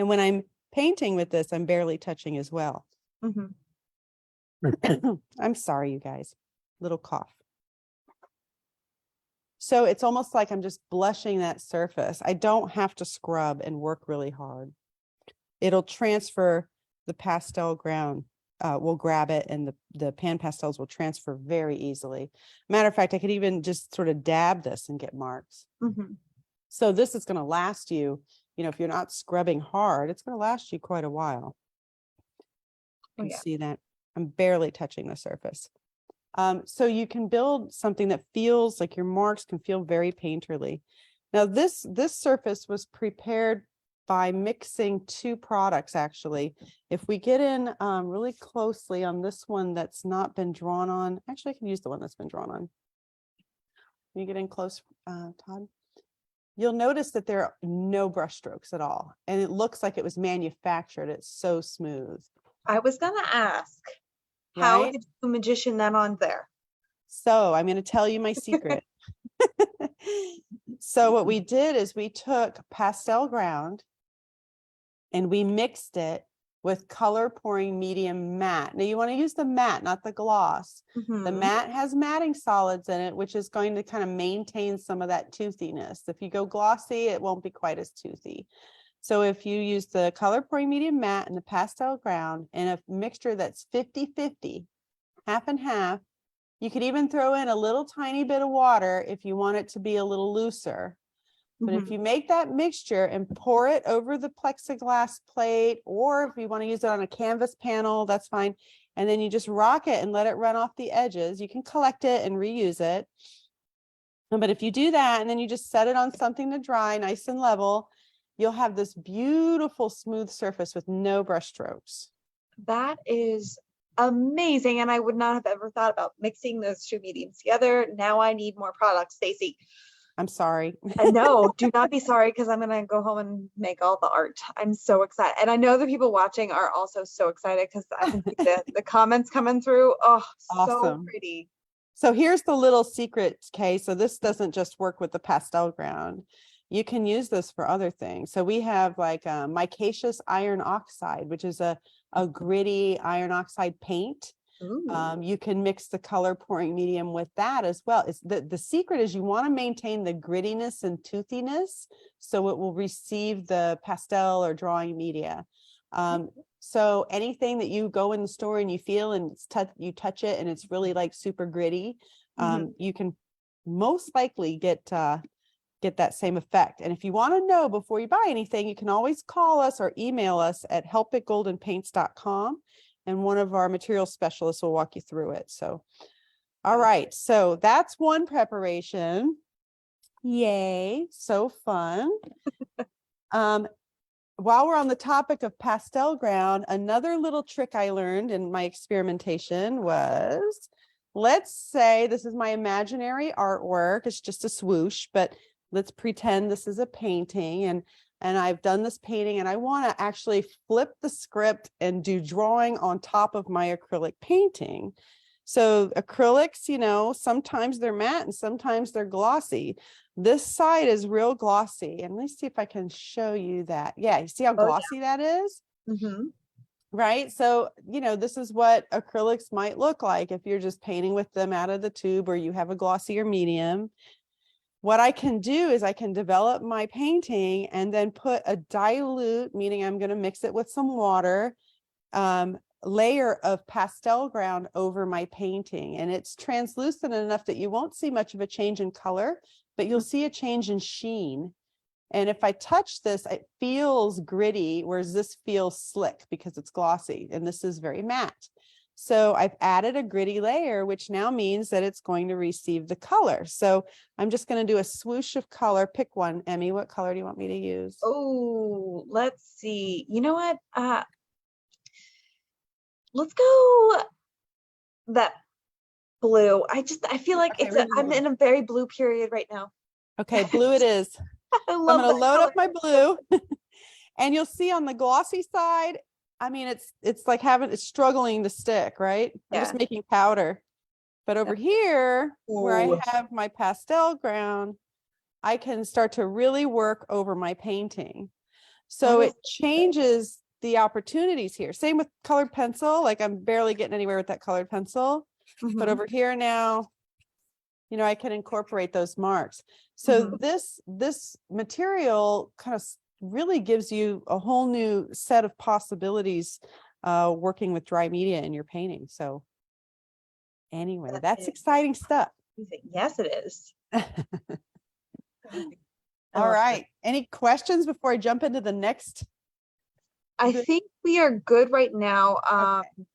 when I'm painting with this, I'm barely touching as well. I'm sorry, you guys. Little cough. So it's almost like I'm just blushing that surface. I don't have to scrub and work really hard. It'll transfer the pastel ground. We'll grab it, and the PanPastels will transfer very easily. Matter of fact, I could even just sort of dab this and get marks. So this is going to last you, if you're not scrubbing hard, it's going to last you quite a while. You can see that I'm barely touching the surface. So you can build something that feels like your marks can feel very painterly. Now this surface was prepared by mixing two products, actually. If we get in really closely on this one that's not been drawn on, actually I can use the one that's been drawn on. Can you get in close, Todd? You'll notice that there are no brush strokes at all. And it looks like it was manufactured. It's so smooth. I was gonna ask, how did you magician that on there? So I'm going to tell you my secret. So what we did is we took pastel ground and we mixed it with color pouring medium matte. Now you want to use the matte, not the gloss. The matte has matting solids in it, which is going to kind of maintain some of that toothiness. If you go glossy, it won't be quite as toothy. So if you use the color pouring medium matte and the pastel ground in a mixture that's 50-50, half and half, you could even throw in a little tiny bit of water if you want it to be a little looser. But if you make that mixture and pour it over the plexiglass plate, or if you want to use it on a canvas panel, that's fine. And then you just rock it and let it run off the edges. You can collect it and reuse it. But if you do that, and then you just set it on something to dry, nice and level, you'll have this beautiful smooth surface with no brush strokes. That is amazing. And I would not have ever thought about mixing those two mediums together. Now I need more products, Stacy. I'm sorry. No, do not be sorry, because I'm going to go home and make all the art. I'm so excited. And I know the people watching are also so excited, because I can see the comments coming through. Oh, awesome. So pretty. So here's the little secret, Kay. So this doesn't just work with the pastel ground. You can use this for other things. So we have like micaceous iron oxide, which is a gritty iron oxide paint. You can mix the color pouring medium with that as well. It's the secret is you want to maintain the grittiness and toothiness so it will receive the pastel or drawing media. So anything that you go in the store and you feel and you touch it and it's really like super gritty, you can most likely get that same effect. And if you want to know before you buy anything, you can always call us or email us at help@goldenpaints.com. And one of our material specialists will walk you through it. So, all right. So that's one preparation. Yay. So fun. While we're on the topic of pastel ground, another little trick I learned in my experimentation was, let's say this is my imaginary artwork. It's just a swoosh, but let's pretend this is a painting, and I've done this painting and I want to actually flip the script and do drawing on top of my acrylic painting. So acrylics, sometimes they're matte and sometimes they're glossy. This side is real glossy. And let me see if I can show you that. Yeah, you see how glossy that is? right? So, this is what acrylics might look like if you're just painting with them out of the tube or you have a glossier medium. What I can do is I can develop my painting and then put a dilute, meaning I'm going to mix it with some water, layer of pastel ground over my painting. And it's translucent enough that you won't see much of a change in color, but you'll see a change in sheen. And if I touch this, it feels gritty, whereas this feels slick because it's glossy, and this is very matte. So I've added a gritty layer, which now means that it's going to receive the color. So I'm just going to do a swoosh of color. Pick one, Emmy. What color do you want me to use? Oh, let's see. You know what? Let's go that blue. I feel like Okay, I'm in a very blue period right now. okay, blue it is. I I'm love going to that load color. up my blue. And you'll see on the glossy side, I mean, it's like it's struggling to stick, right? I'm just Yeah. making powder. But over here, where I Ooh. have my pastel ground, I can start to really work over my painting. So That it is changes the opportunities here. Same with colored pencil. Like I'm barely getting anywhere with that colored pencil. But Mhm. over here now, I can incorporate those marks. So this material kind of really gives you a whole new set of possibilities working with dry media in your painting. So anyway, That that's is exciting stuff. amazing. Yes, it is. I All love that. right. Any questions before I jump into the next? I think we are good right now. Okay.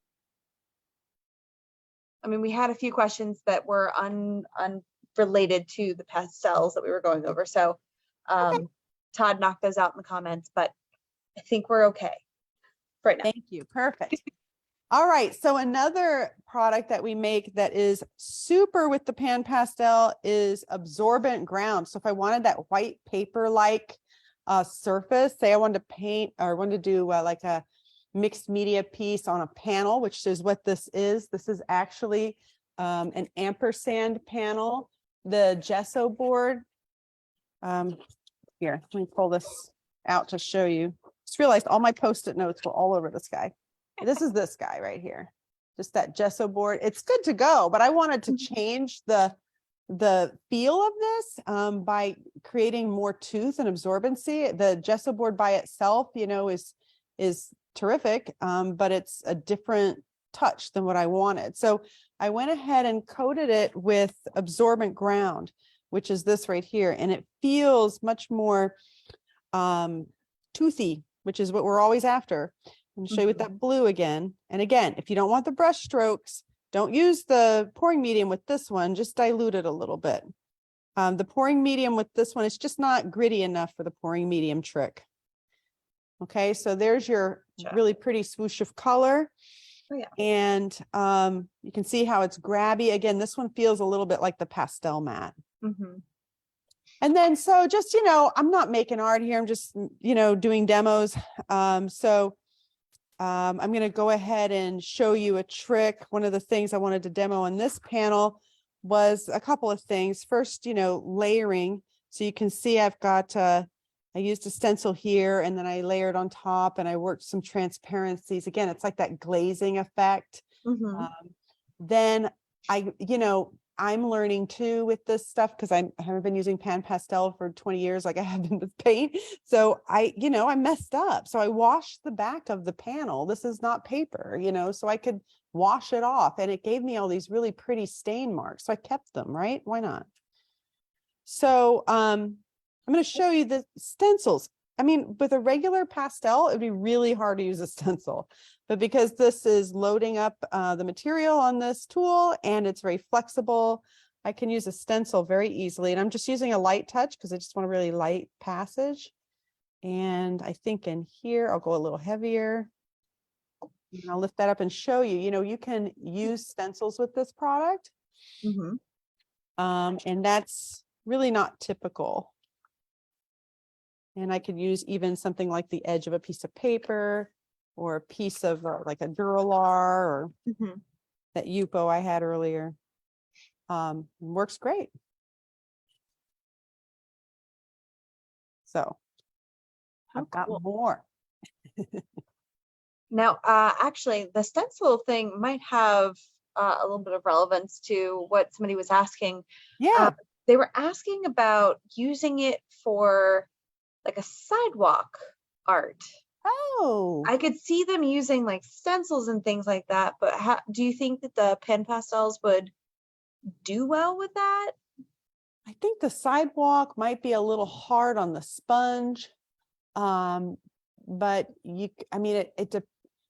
I mean, we had a few questions that were unrelated to the pastels that we were going over. So Todd knocked those out in the comments, but I think we're okay right now. Thank you. Perfect. All right. So another product that we make that is super with the PanPastel is absorbent ground. So if I wanted that white paper-like surface, say I wanted to paint or wanted to do like a mixed media piece on a panel, which is what this is. This is actually an ampersand panel, the gesso board. Here, let me pull this out to show you. Just realized all my Post-it notes were all over this guy. This is this guy right here. Just that gesso board. It's good to go, but I wanted to change the feel of this by creating more tooth and absorbency. The gesso board by itself, is terrific, but it's a different touch than what I wanted. So I went ahead and coated it with absorbent ground, which is this right here, and it feels much more toothy, which is what we're always after. I'm show you with that blue again. And again, if you don't want the brush strokes, don't use the pouring medium with this one, just dilute it a little bit. The pouring medium with this one, it's just not gritty enough for the pouring medium trick. Okay, so there's your really pretty swoosh of color. Oh, yeah. And you can see how it's grabby. Again, this one feels a little bit like the pastel matte. And then, so just, I'm not making art here. I'm just, doing demos. I'm going to go ahead and show you a trick. One of the things I wanted to demo on this panel was a couple of things. First, layering. So you can see I've got, I used a stencil here and then I layered on top and I worked some transparencies. Again, it's like that glazing effect. Then I'm learning too with this stuff because I haven't been using PanPastel for 20 years like I have been with paint. So I messed up. So I washed the back of the panel. This is not paper, so I could wash it off and it gave me all these really pretty stain marks. So I kept them, right? Why not? So I'm going to show you the stencils. I mean, with a regular pastel, it'd be really hard to use a stencil, but because this is loading up the material on this tool and it's very flexible, I can use a stencil very easily. And I'm just using a light touch because I just want a really light passage. And I think in here, I'll go a little heavier. And I'll lift that up and show you, you can use stencils with this product. And that's really not typical. And I could use even something like the edge of a piece of paper or a piece of like a Duralar or that Yupo I had earlier. Works great. So I've got more. Now, actually, the stencil thing might have a little bit of relevance to what somebody was asking. Yeah. They were asking about using it for like a sidewalk art. Oh, I could see them using like stencils and things like that, but do you think that the pen pastels would do well with that? I think the sidewalk might be a little hard on the sponge. But I mean,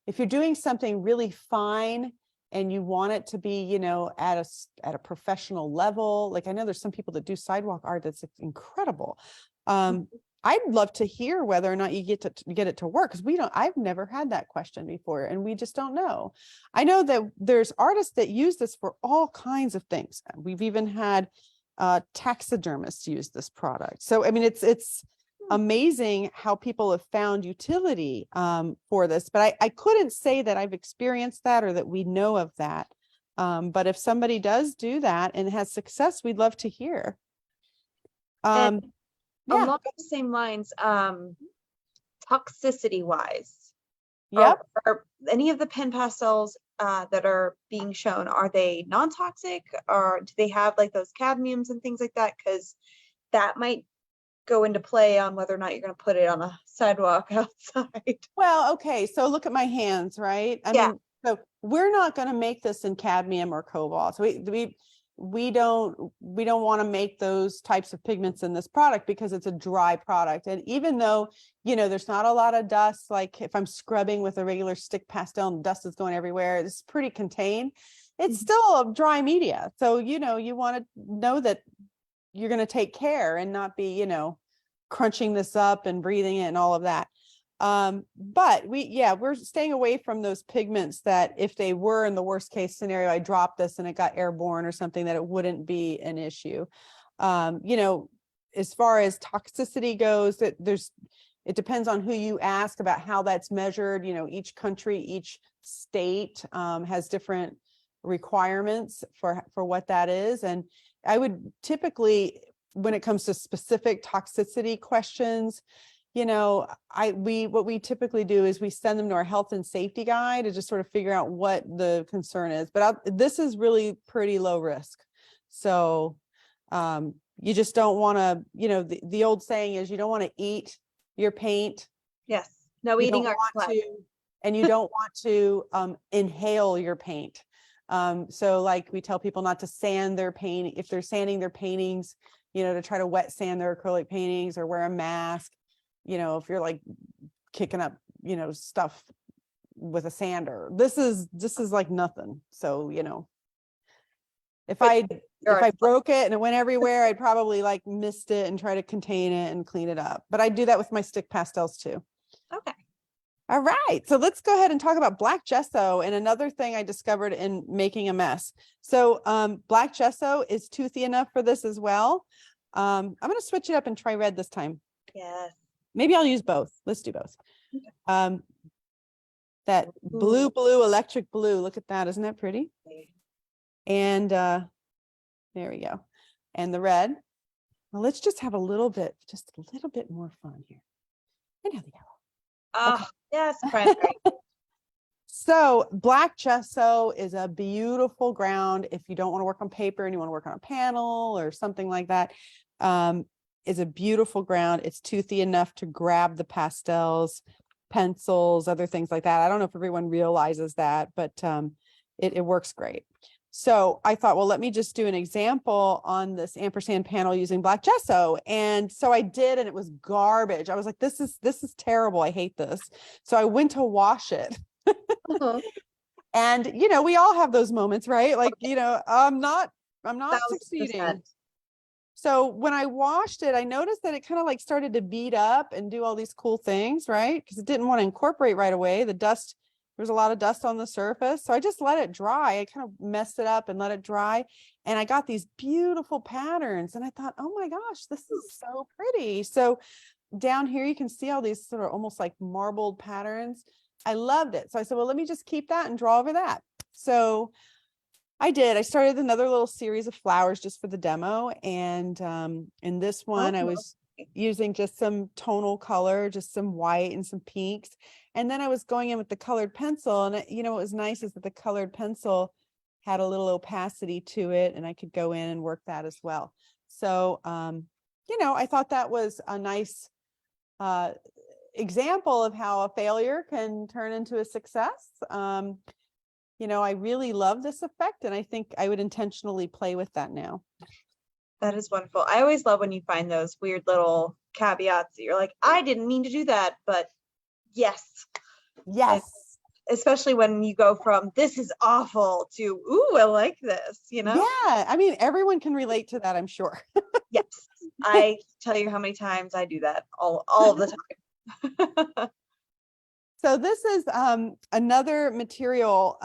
if you're doing something really fine and you want it to be, you know, at a professional level, like I know there's some people that do sidewalk art that's incredible. I'd love to hear whether or not you get it to work, because I've never had that question before and we just don't know. I know that there's artists that use this for all kinds of things. We've even had taxidermists use this product. So I mean, it's amazing how people have found utility for this, but I couldn't say that I've experienced that or that we know of that. But if somebody does do that and has success, we'd love to hear. And Yeah. along the same lines, toxicity wise, Yep. are any of the pen pastels that are being shown, are they non-toxic, or do they have like those cadmiums and things like that? Because that might go into play on whether or not you're going to put it on a sidewalk outside. Well, okay, so look at my hands, right? I mean, so we're not going to make this in cadmium or cobalt. So we don't want to make those types of pigments in this product because it's a dry product. And even though, you know, there's not a lot of dust, like if I'm scrubbing with a regular stick pastel and dust is going everywhere, it's pretty contained. It's still a dry media. So, you know, you want to know that you're going to take care and not be, you know, crunching this up and breathing it and all of that. But we're staying away from those pigments that if they were in the worst case scenario, I dropped this and it got airborne or something, that it wouldn't be an issue. You know, as far as toxicity goes, it depends on who you ask about how that's measured. You know, each country, each state has different requirements for what that is. And I would typically, when it comes to specific toxicity questions, you know, what we typically do is we send them to our health and safety guide to just sort of figure out what the concern is. But this is really pretty low risk. So you just don't want to, you know, the old saying is you don't want to eat your paint. Yes. No eating our sweat. And you don't want to inhale your paint. So like we tell people not to sand their paint if they're sanding their paintings, you know, to try to wet sand their acrylic paintings or wear a mask. You know, if you're like kicking up, you know, stuff with a sander, this is like nothing. So, you know, if I broke it and it went everywhere, I'd probably like mist it and try to contain it and clean it up. But I do that with my stick pastels too. Okay. All right, so let's go ahead and talk about black gesso, and another thing I discovered in making a mess. So black gesso is toothy enough for this as well. I'm going to switch it up and try red this time. Yes. Maybe I'll use both. Let's do both. Okay. That blue, electric blue. Look at that. Isn't that pretty? And there we go. And the red. Well, let's just have a little bit more fun here. And now the yellow. Okay. Yes, primary. So black gesso is a beautiful ground if you don't want to work on paper and you want to work on a panel or something like that. Is a beautiful ground. It's toothy enough to grab the pastels, pencils, other things like that. I don't know if everyone realizes that, but it works great. So I thought, well, let me just do an example on this ampersand panel using black gesso. And so I did, and it was garbage. I was like, this is terrible. I hate this. So I went to wash it. And, you know, we all have those moments, right? Like, you know, I'm not succeeding. So when I washed it, I noticed that it kind of like started to bead up and do all these cool things, right? Because it didn't want to incorporate right away. The dust, there was a lot of dust on the surface. So I just let it dry. I kind of messed it up and let it dry. And I got these beautiful patterns. And I thought, oh my gosh, this is so pretty. So down here, you can see all these sort of almost like marbled patterns. I loved it. So I said, well, let me just keep that and draw over that. So I did. I started another little series of flowers just for the demo. And in this one, I was using just some tonal color, just some white and some pinks. And then I was going in with the colored pencil, and what was nice is that the colored pencil had a little opacity to it, and I could go in and work that as well. So, I thought that was a nice example of how a failure can turn into a success. I really love this effect, and I think I would intentionally play with that now. That is wonderful. I always love when you find those weird little caveats that you're like, I didn't mean to do that, but yes. Yes. And especially when you go from this is awful to, ooh, I like this, Yeah. I mean, everyone can relate to that, I'm sure. Yes. I tell you how many times I do that all the time. So this is another material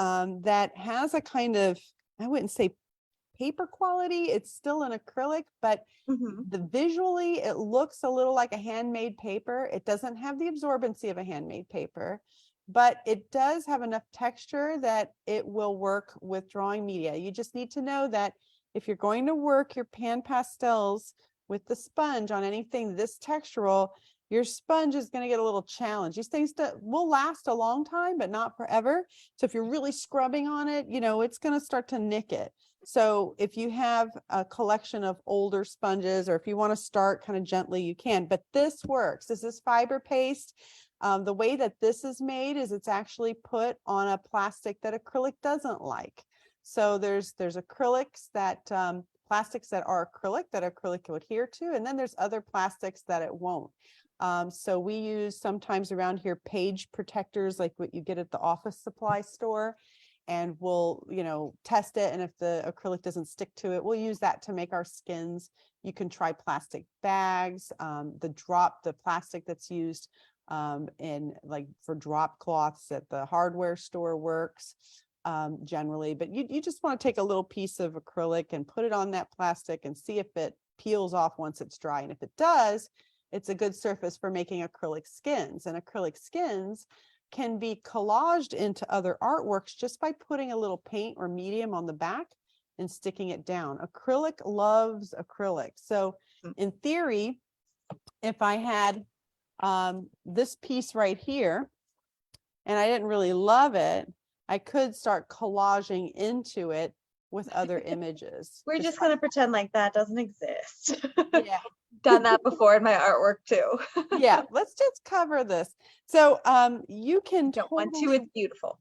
that has a kind of, I wouldn't say paper quality. It's still an acrylic, but visually it looks a little like a handmade paper. It doesn't have the absorbency of a handmade paper, but it does have enough texture that it will work with drawing media. You just need to know that if you're going to work your pan pastels with the sponge on anything this textural, your sponge is going to get a little challenged. These things will last a long time, but not forever. So if you're really scrubbing on it, it's going to start to nick it. So if you have a collection of older sponges, or if you want to start kind of gently, you can, but this works. This is fiber paste. The way that this is made is it's actually put on a plastic that acrylic doesn't like. So there's acrylics that, plastics that are acrylic that acrylic will adhere to, and then there's other plastics that it won't. So we use sometimes around here page protectors, like what you get at the office supply store, and we'll, test it. And if the acrylic doesn't stick to it, we'll use that to make our skins. You can try plastic bags, the plastic that's used in like for drop cloths at the hardware store works generally, but you just want to take a little piece of acrylic and put it on that plastic and see if it peels off once it's dry. And if it does, it's a good surface for making acrylic skins. And acrylic skins can be collaged into other artworks just by putting a little paint or medium on the back and sticking it down. Acrylic loves acrylic. So in theory, if I had this piece right here and I didn't really love it, I could start collaging into it with other images. We're just going to pretend like that doesn't exist. Yeah. Done that before in my artwork too. Yeah, let's just cover this. So you can Don't want to, it's beautiful.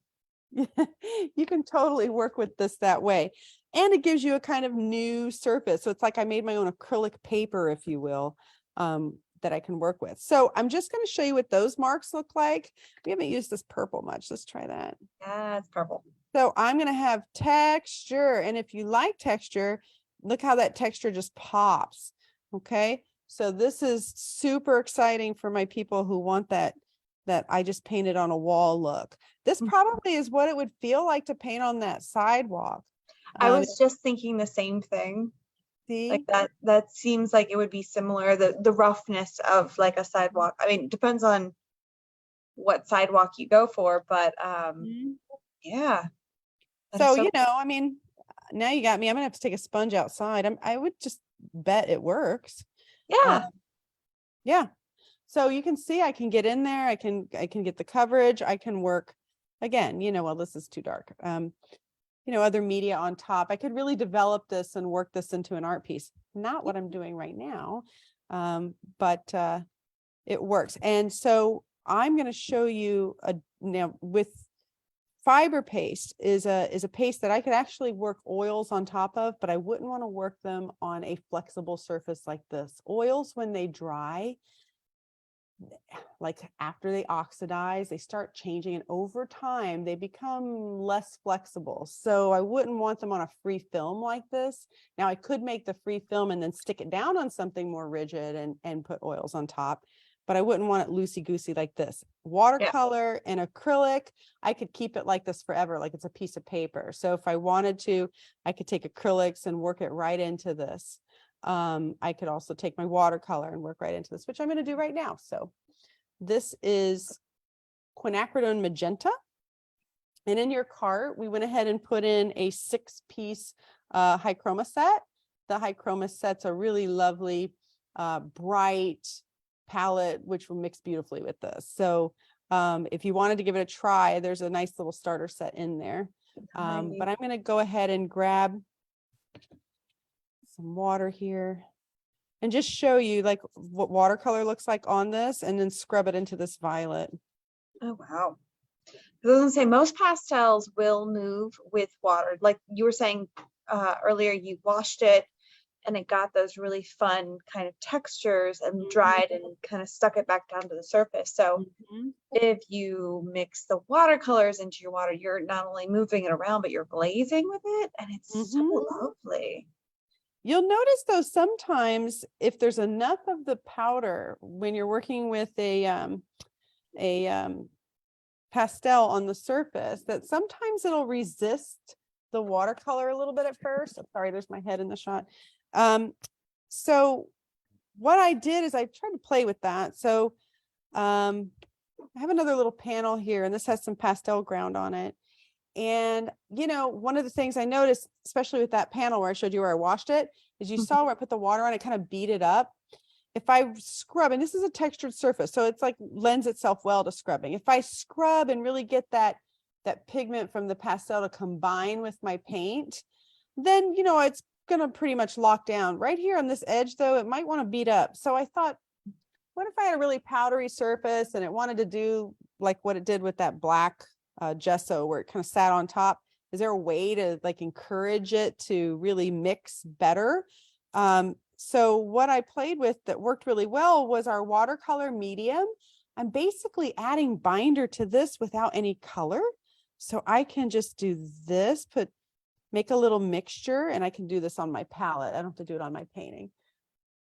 You can totally work with this that way. And it gives you a kind of new surface. So it's like I made my own acrylic paper, if you will, that I can work with. So I'm just going to show you what those marks look like. We haven't used this purple much. Let's try that. Yeah, it's purple. So I'm going to have texture. And if you like texture, look how that texture just pops. Okay. So this is super exciting for my people who want that I just painted on a wall look. This probably is what it would feel like to paint on that sidewalk. I was just thinking the same thing. See? Like that seems like it would be similar, the roughness of like a sidewalk. I mean, it depends on what sidewalk you go for, but yeah. So, I mean, now you got me. I'm gonna have to take a sponge outside. I would just bet it works. Yeah. Yeah. So you can see I can get in there. I can get the coverage. I can work again, well, this is too dark. Other media on top. I could really develop this and work this into an art piece. Not what I'm doing right now, but it works. And so I'm going to show you now with fiber paste is a paste that I could actually work oils on top of, but I wouldn't want to work them on a flexible surface like this. Oils, when they dry, like after they oxidize, they start changing, and over time they become less flexible. So I wouldn't want them on a free film like this. Now I could make the free film and then stick it down on something more rigid and put oils on top, but I wouldn't want it loosey-goosey like this. Watercolor and acrylic, I could keep it like this forever, like it's a piece of paper. So if I wanted to, I could take acrylics and work it right into this. I could also take my watercolor and work right into this, which I'm going to do right now. So this is quinacridone magenta. And in your cart, we went ahead and put in a 6-piece high chroma set. The high chroma set's a really lovely bright palette, which will mix beautifully with this. So if you wanted to give it a try, there's a nice little starter set in there. But I'm going to go ahead and grab some water here and just show you like what watercolor looks like on this, and then scrub it into this violet. Oh, wow. I was going to say, most pastels will move with water. Like you were saying earlier, you washed it and it got those really fun kind of textures and dried and kind of stuck it back down to the surface. So if you mix the watercolors into your water, you're not only moving it around, but you're glazing with it. And it's so lovely. You'll notice though, sometimes if there's enough of the powder when you're working with a pastel on the surface, that sometimes it'll resist the watercolor a little bit at first. Sorry, there's my head in the shot. So what I did is I tried to play with that. So I have another little panel here, and this has some pastel ground on it. And, you know, one of the things I noticed, especially with that panel where I showed you where I washed it, is you saw where I put the water on it, kind of beat it up. If I scrub, and this is a textured surface, so it's like lends itself well to scrubbing. If I scrub and really get that pigment from the pastel to combine with my paint, then, you know, it's going to pretty much lock down. Right here on this edge, though, it might want to beat up. So I thought, what if I had a really powdery surface and it wanted to do like what it did with that black gesso where it kind of sat on top? Is there a way to like encourage it to really mix better? So what I played with that worked really well was our watercolor medium. I'm basically adding binder to this without any color. So I can just do this, make a little mixture, and I can do this on my palette. I don't have to do it on my painting.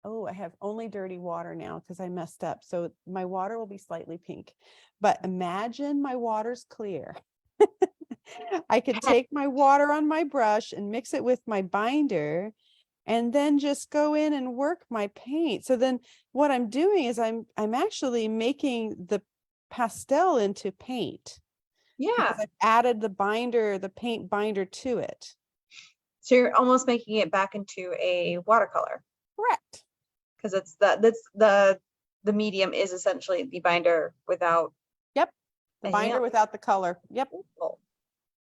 Oh, I have only dirty water now because I messed up. So my water will be slightly pink, but imagine my water's clear. I could take my water on my brush and mix it with my binder, and then just go in and work my paint. So then what I'm doing is I'm actually making the pastel into paint. Yeah. I've added the binder, the paint binder to it. So you're almost making it back into a watercolor. Correct. Because it's the medium is essentially the binder without. Yep. The binder without the color. Yep. Cool.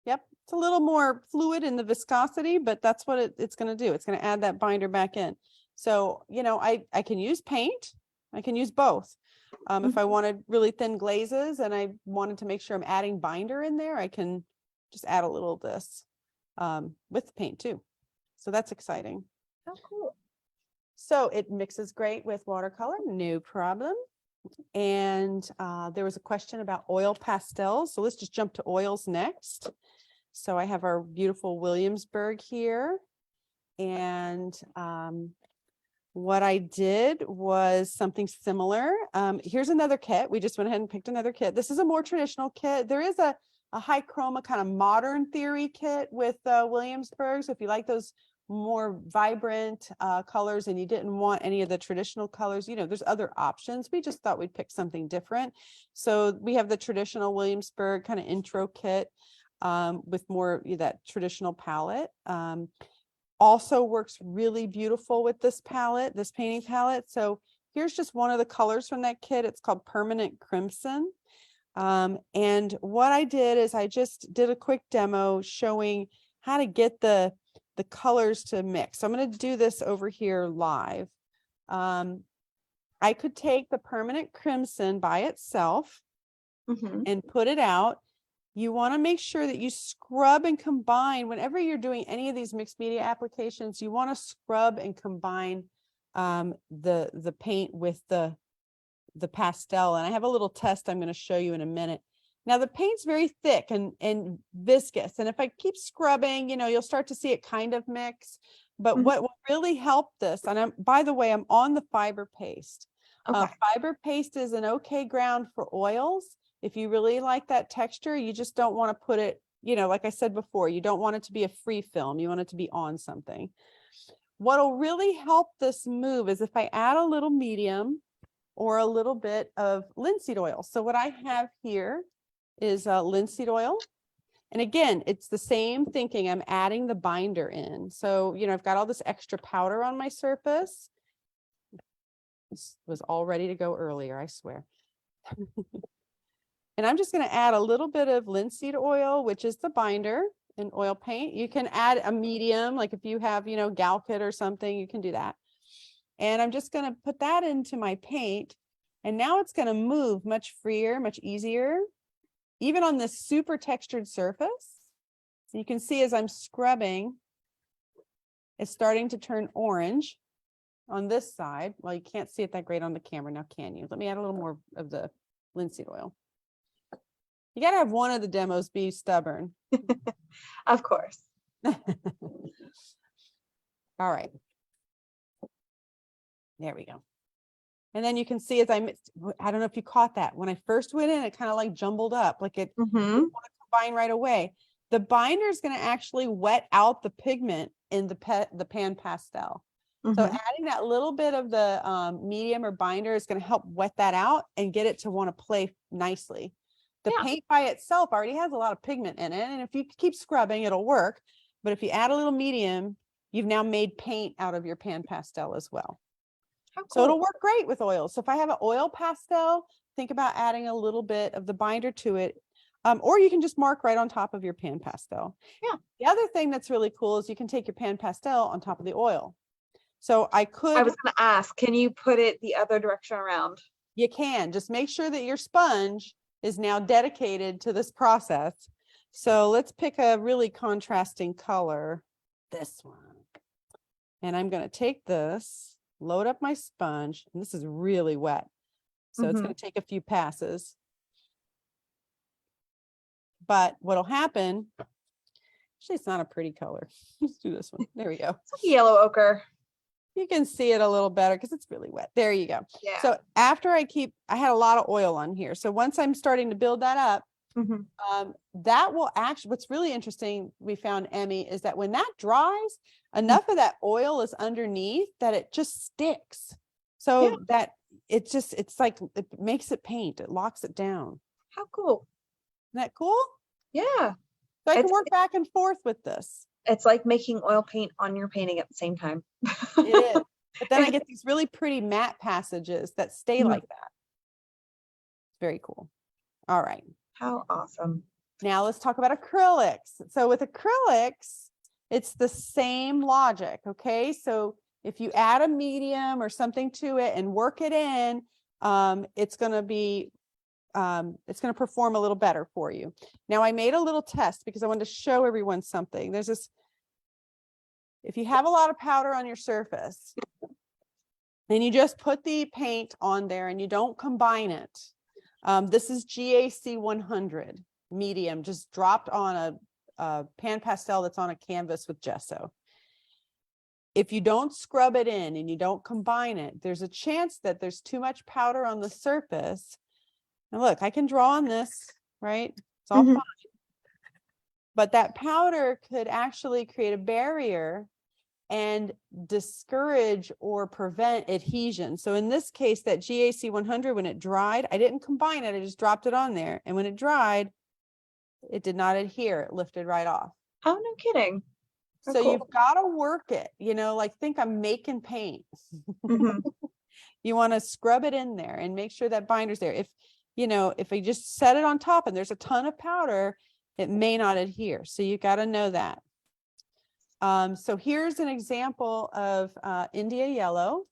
Yep. It's a little more fluid in the viscosity, but that's what it's going to do. It's going to add that binder back in. So, you know, I can use paint. I can use both. If I wanted really thin glazes and I wanted to make sure I'm adding binder in there, I can just add a little of this with paint too. So that's exciting. Oh, cool. So it mixes great with watercolor, no problem. And there was a question about oil pastels. So let's just jump to oils next. So I have our beautiful Williamsburg here. And what I did was something similar. Here's another kit. We just went ahead and picked another kit. This is a more traditional kit. There is a high chroma kind of modern theory kit with Williamsburg. So if you like those more vibrant colors and you didn't want any of the traditional colors, you know, there's other options. We just thought we'd pick something different. So we have the traditional Williamsburg kind of intro kit with more that traditional palette. Also works really beautiful with this palette, this painting palette. So here's just one of the colors from that kit. It's called Permanent Crimson. And what I did is I just did a quick demo showing how to get the colors to mix. So I'm going to do this over here live. I could take the Permanent Crimson by itself and put it out. You want to make sure that you scrub and combine whenever you're doing any of these mixed media applications. You want to scrub and combine the paint with the pastel. And I have a little test I'm going to show you in a minute. Now the paint's very thick and viscous, and if I keep scrubbing, you know, you'll start to see it kind of mix. But what will really help this, and by the way, I'm on the fiber paste. Okay. Fiber paste is an okay ground for oils. If you really like that texture, you just don't want to put it, you know, like I said before, you don't want it to be a free film. You want it to be on something. What'll really help this move is if I add a little medium or a little bit of linseed oil. So what I have here is linseed oil. And again, it's the same thinking. I'm adding the binder in. So, you know, I've got all this extra powder on my surface. This was all ready to go earlier, I swear. And I'm just going to add a little bit of linseed oil, which is the binder in oil paint. You can add a medium, like if you have, gal kit or something, you can do that. And I'm just going to put that into my paint. And now it's going to move much freer, much easier, even on this super textured surface. You can see as I'm scrubbing, it's starting to turn orange on this side. Well, you can't see it that great on the camera now, can you? Let me add a little more of the linseed oil. You got to have one of the demos be stubborn. Of course. All right. There we go. And then you can see as I don't know if you caught that. When I first went in, it kind of like jumbled up, like it didn't want to combine right away. The binder is going to actually wet out the pigment in the PanPastel. So adding that little bit of the medium or binder is going to help wet that out and get it to want to play nicely. The paint by itself already has a lot of pigment in it. And if you keep scrubbing, it'll work. But if you add a little medium, you've now made paint out of your PanPastel as well. Cool. So it'll work great with oils. So if I have an oil pastel, think about adding a little bit of the binder to it. Or you can just mark right on top of your PanPastel. Yeah. The other thing that's really cool is you can take your PanPastel on top of the oil. So I was going to ask, can you put it the other direction around? You can. Just make sure that your sponge is now dedicated to this process. So let's pick a really contrasting color, this one. And I'm going to take this, load up my sponge, and this is really wet. So it's going to take a few passes. But what'll happen, actually, it's not a pretty color. Let's do this one. There we go. It's like yellow ochre. You can see it a little better because it's really wet. There you go. Yeah. So after I had a lot of oil on here. So once I'm starting to build that up, that will actually, what's really interesting, we found, Emmy, is that when that dries, enough of that oil is underneath that it just sticks. So that it's like, it makes it paint. It locks it down. How cool. Isn't that cool? Yeah. So I can work back and forth with this. It's like making oil paint on your painting at the same time. It is. But then I get these really pretty matte passages that stay like that. Very cool. All right. How awesome. Now let's talk about acrylics. So with acrylics, it's the same logic. Okay. So if you add a medium or something to it and work it in, it's going to perform a little better for you. Now I made a little test because I wanted to show everyone something. There's this, if you have a lot of powder on your surface and you just put the paint on there and you don't combine it, this is GAC 100 medium, just dropped on a PanPastel that's on a canvas with gesso. If you don't scrub it in and you don't combine it, there's a chance that there's too much powder on the surface. And look, I can draw on this, right? It's all fine. But that powder could actually create a barrier and discourage or prevent adhesion. So in this case, that GAC 100, when it dried, I didn't combine it. I just dropped it on there. And when it dried, it did not adhere. It lifted right off. Oh, no kidding. So you've got to work it, like think I'm making paint. You want to scrub it in there and make sure that binder's there. If I just set it on top and there's a ton of powder, it may not adhere. So you got to know that. So here's an example of India yellow.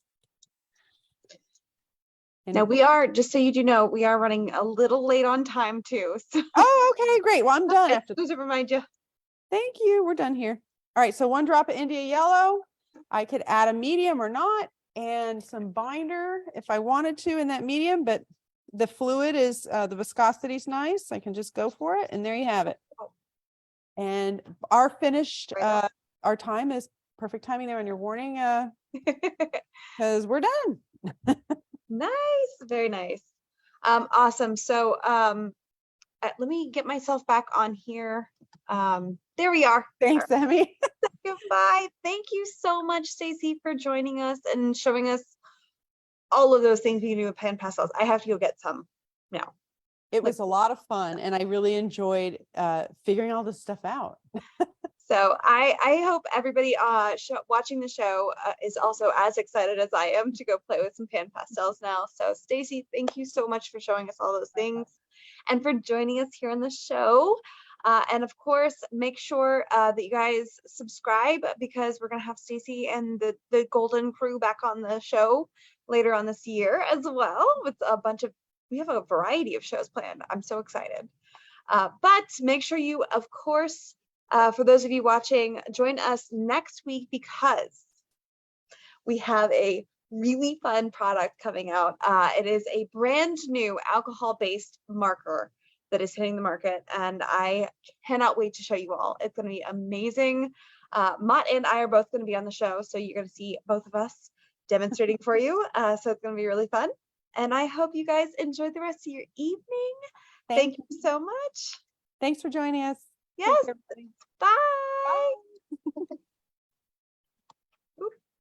And now we are, just so you do know, we are running a little late on time too. So. Oh, okay, great. Well, I'm done after this. To remind you. Thank you. We're done here. All right. So 1 drop of India yellow. I could add a medium or not, and some binder if I wanted to in that medium, but the fluid is, the viscosity is nice. I can just go for it. And there you have it. And our finished, our time is perfect timing there on your warning, because we're done. Nice. Very nice. Awesome. So let me get myself back on here. There we are. Thanks, Emmy. Goodbye. Thank you so much, Stacy, for joining us and showing us all of those things you can do with PanPastels. I have to go get some now. It was a lot of fun, and I really enjoyed figuring all this stuff out. So I hope everybody watching the show is also as excited as I am to go play with some pan pastels now. So Stacy, thank you so much for showing us all those things and for joining us here on the show. And of course, make sure that you guys subscribe, because we're going to have Stacy and the Golden crew back on the show later on this year as well, with we have a variety of shows planned. I'm so excited. But make sure you, of course, for those of you watching, join us next week, because we have a really fun product coming out. It is a brand new alcohol-based marker that is hitting the market, and I cannot wait to show you all. It's going to be amazing. Mott and I are both going to be on the show, so you're going to see both of us demonstrating for you. So it's going to be really fun. And I hope you guys enjoy the rest of your evening. Thank you so much. Thanks for joining us. Yes. Bye.